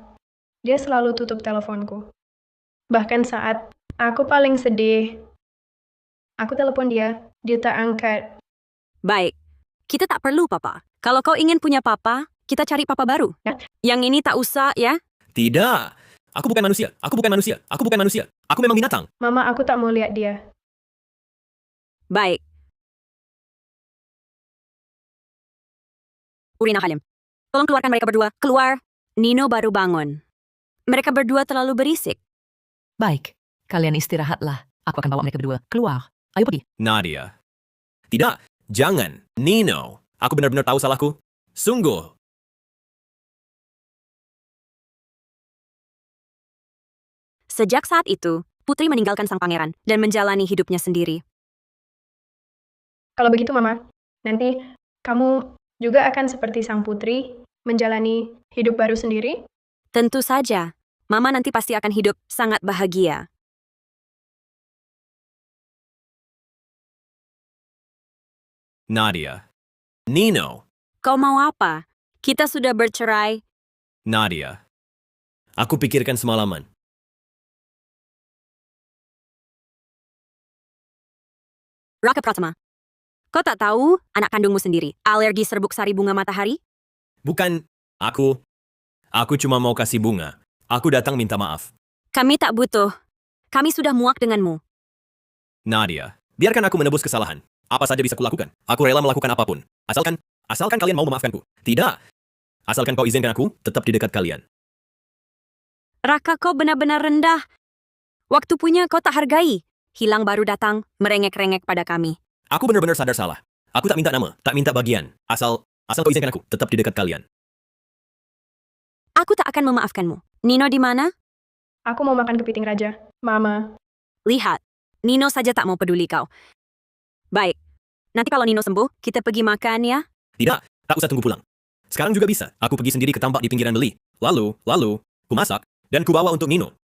dia selalu tutup teleponku. Bahkan saat aku paling sedih, aku telepon dia tak angkat. Baik, kita tak perlu papa. Kalau kau ingin punya papa, kita cari papa baru. Ya. Yang ini tak usah ya. Tidak. Aku bukan manusia. Aku bukan manusia. Aku bukan manusia. Aku memang binatang. Mama, aku tak mau lihat dia. Baik. Urina Halim, tolong keluarkan mereka berdua. Keluar. Nino baru bangun. Mereka berdua terlalu berisik. Baik, kalian istirahatlah. Aku akan bawa mereka berdua keluar. Ayo pergi. Nadia. Tidak. Jangan. Nino. Aku benar-benar tahu salahku. Sungguh. Sejak saat itu, Putri meninggalkan sang pangeran dan menjalani hidupnya sendiri. Kalau begitu, Mama, nanti kamu juga akan seperti sang putri, menjalani hidup baru sendiri? Tentu saja, Mama nanti pasti akan hidup sangat bahagia. Nadia. Nino. Kau mau apa? Kita sudah bercerai. Nadia. Aku pikirkan semalaman. Raka Pratama, kau tak tahu anak kandungmu sendiri alergi serbuk sari bunga matahari? Bukan. Aku cuma mau kasih bunga. Aku datang minta maaf. Kami tak butuh. Kami sudah muak denganmu. Nadia. Biarkan aku menebus kesalahan. Apa saja bisa kulakukan. Aku rela melakukan apapun. Asalkan kalian mau memaafkanku. Tidak. Asalkan kau izinkan aku tetap di dekat kalian. Raka, kau benar-benar rendah. Waktu punya kau tak hargai. Hilang baru datang, merengek-rengek pada kami. Aku benar-benar sadar salah. Aku tak minta nama, tak minta bagian. Asal kau izinkan aku tetap di dekat kalian. Aku tak akan memaafkanmu. Nino di mana? Aku mau makan kepiting raja. Mama. Lihat, Nino saja tak mau peduli kau. Baik, nanti kalau Nino sembuh, kita pergi makan ya? Tidak, tak usah tunggu pulang. Sekarang juga bisa. Aku pergi sendiri ke tambak di pinggiran beli. Lalu, ku masak, dan ku bawa untuk Nino.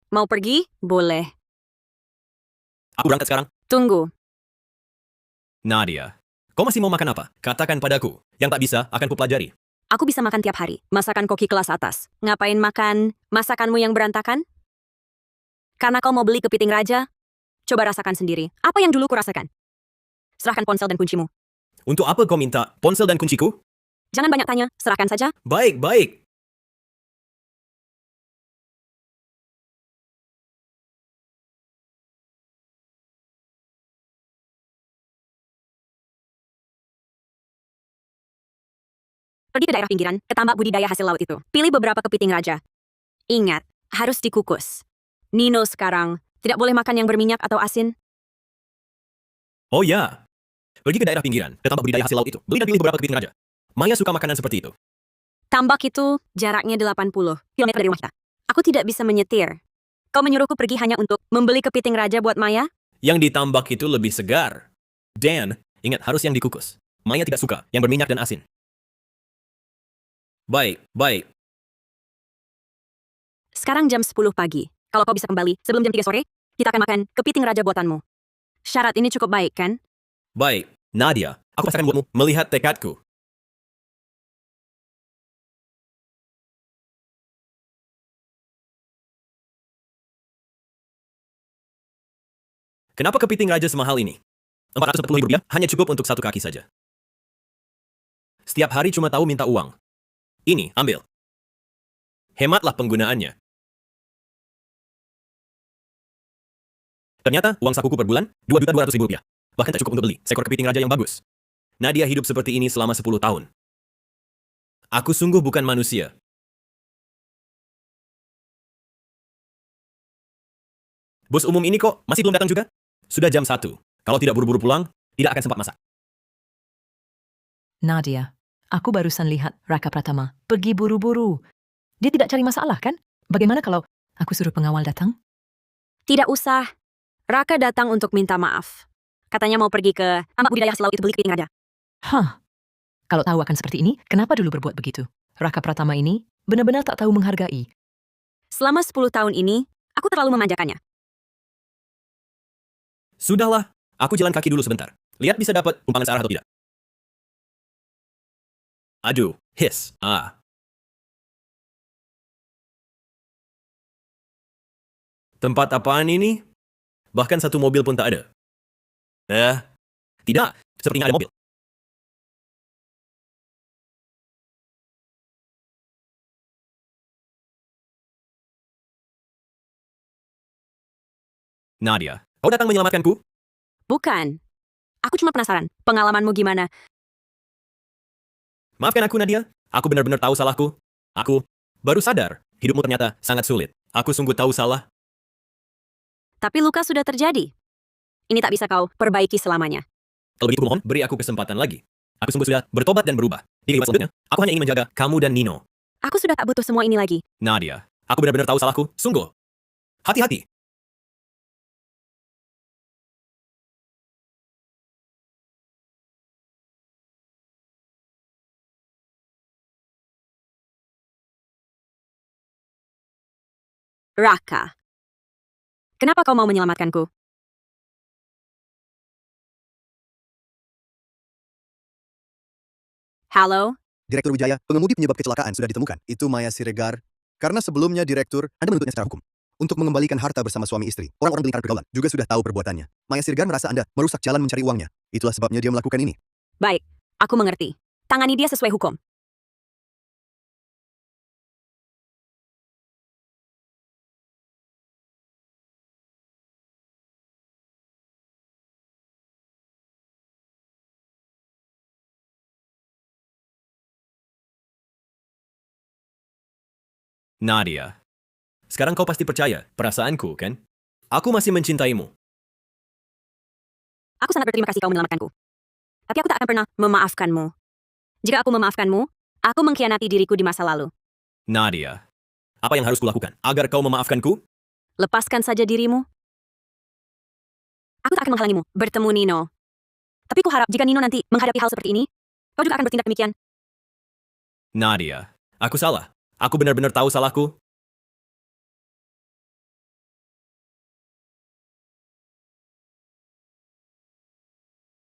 Mau pergi? Boleh. Aku berangkat sekarang. Tunggu. Nadia, kau masih mau makan apa? Katakan padaku. Yang tak bisa, akan kupelajari. Aku bisa makan tiap hari. Masakan koki kelas atas. Ngapain makan masakanmu yang berantakan? Karena kau mau beli kepiting raja? Coba rasakan sendiri. Apa yang dulu kurasakan? Serahkan ponsel dan kuncimu. Untuk apa kau minta ponsel dan kunciku? Jangan banyak tanya, serahkan saja. Baik. Pergi ke daerah pinggiran, ke tambak budidaya hasil laut itu. Pilih beberapa kepiting raja. Ingat, harus dikukus. Nino sekarang tidak boleh makan yang berminyak atau asin. Oh ya. Pergi ke daerah pinggiran, ke tambak budidaya hasil laut itu. Beli dan pilih beberapa kepiting raja. Maya suka makanan seperti itu. Tambak itu jaraknya 80 km dari rumah kita. Aku tidak bisa menyetir. Kau menyuruhku pergi hanya untuk membeli kepiting raja buat Maya? Yang ditambak itu lebih segar. Dan, ingat harus yang dikukus. Maya tidak suka yang berminyak dan asin. Baik. Sekarang jam 10 pagi. Kalau kau bisa kembali sebelum jam 3 sore, kita akan makan kepiting raja buatanmu. Syarat ini cukup baik, kan? Baik, Nadia, aku pastikan buatmu melihat tekadku. Kenapa kepiting raja semahal ini? Rp440.000 hanya cukup untuk satu kaki saja. Setiap hari cuma tahu minta uang. Ini, ambil. Hematlah penggunaannya. Ternyata uang sakuku per bulan Rp2.200.000. Bahkan tak cukup untuk beli seekor kepiting raja yang bagus. Nadia hidup seperti ini selama 10 tahun. Aku sungguh bukan manusia. Bos umum ini kok masih belum datang juga? Sudah jam 1. Kalau tidak buru-buru pulang, tidak akan sempat masak. Nadia, aku barusan lihat Raka Pratama pergi buru-buru. Dia tidak cari masalah, kan? Bagaimana kalau aku suruh pengawal datang? Tidak usah. Raka datang untuk minta maaf. Katanya mau pergi ke tambak budidaya hasil laut itu beli kepiting raja. Hah, kalau tahu akan seperti ini, kenapa dulu berbuat begitu? Raka Pratama ini benar-benar tak tahu menghargai. Selama 10 tahun ini, aku terlalu memanjakannya. Sudahlah, aku jalan kaki dulu sebentar. Lihat bisa dapat umpangan searah atau tidak. Aduh, His. Tempat apaan ini? Bahkan satu mobil pun tak ada. Tidak. Sepertinya ada mobil. Nadia, kau datang menyelamatkanku? Bukan. Aku cuma penasaran, pengalamanmu gimana? Maafkan aku, Nadia. Aku benar-benar tahu salahku. Aku baru sadar, hidupmu ternyata sangat sulit. Aku sungguh tahu salah. Tapi luka sudah terjadi. Ini tak bisa kau perbaiki selamanya. Kalau begitu, mohon, beri aku kesempatan lagi. Aku sungguh sudah bertobat dan berubah. Di kehidupan selanjutnya, aku hanya ingin menjaga kamu dan Nino. Aku sudah tak butuh semua ini lagi. Nadia, aku benar-benar tahu salahku. Sungguh. Hati-hati. Raka. Kenapa kau mau menyelamatkanku? Halo? Direktur Wijaya, pengemudi penyebab kecelakaan sudah ditemukan. Itu Maya Siregar. Karena sebelumnya Direktur, Anda menuntutnya secara hukum. Untuk mengembalikan harta bersama suami istri. Orang-orang di lingkaran pergaulan juga sudah tahu perbuatannya. Maya Siregar merasa Anda merusak jalan mencari uangnya. Itulah sebabnya dia melakukan ini. Baik, aku mengerti. Tangani dia sesuai hukum. Nadia, sekarang kau pasti percaya perasaanku, kan? Aku masih mencintaimu. Aku sangat berterima kasih kau menyelamatkanku. Tapi aku tak akan pernah memaafkanmu. Jika aku memaafkanmu, aku mengkhianati diriku di masa lalu. Nadia, apa yang harus kulakukan agar kau memaafkanku? Lepaskan saja dirimu. Aku tak akan menghalangimu bertemu Nino. Tapi ku harap jika Nino nanti menghadapi hal seperti ini, kau juga akan bertindak demikian. Nadia, aku salah. Aku benar-benar tahu salahku.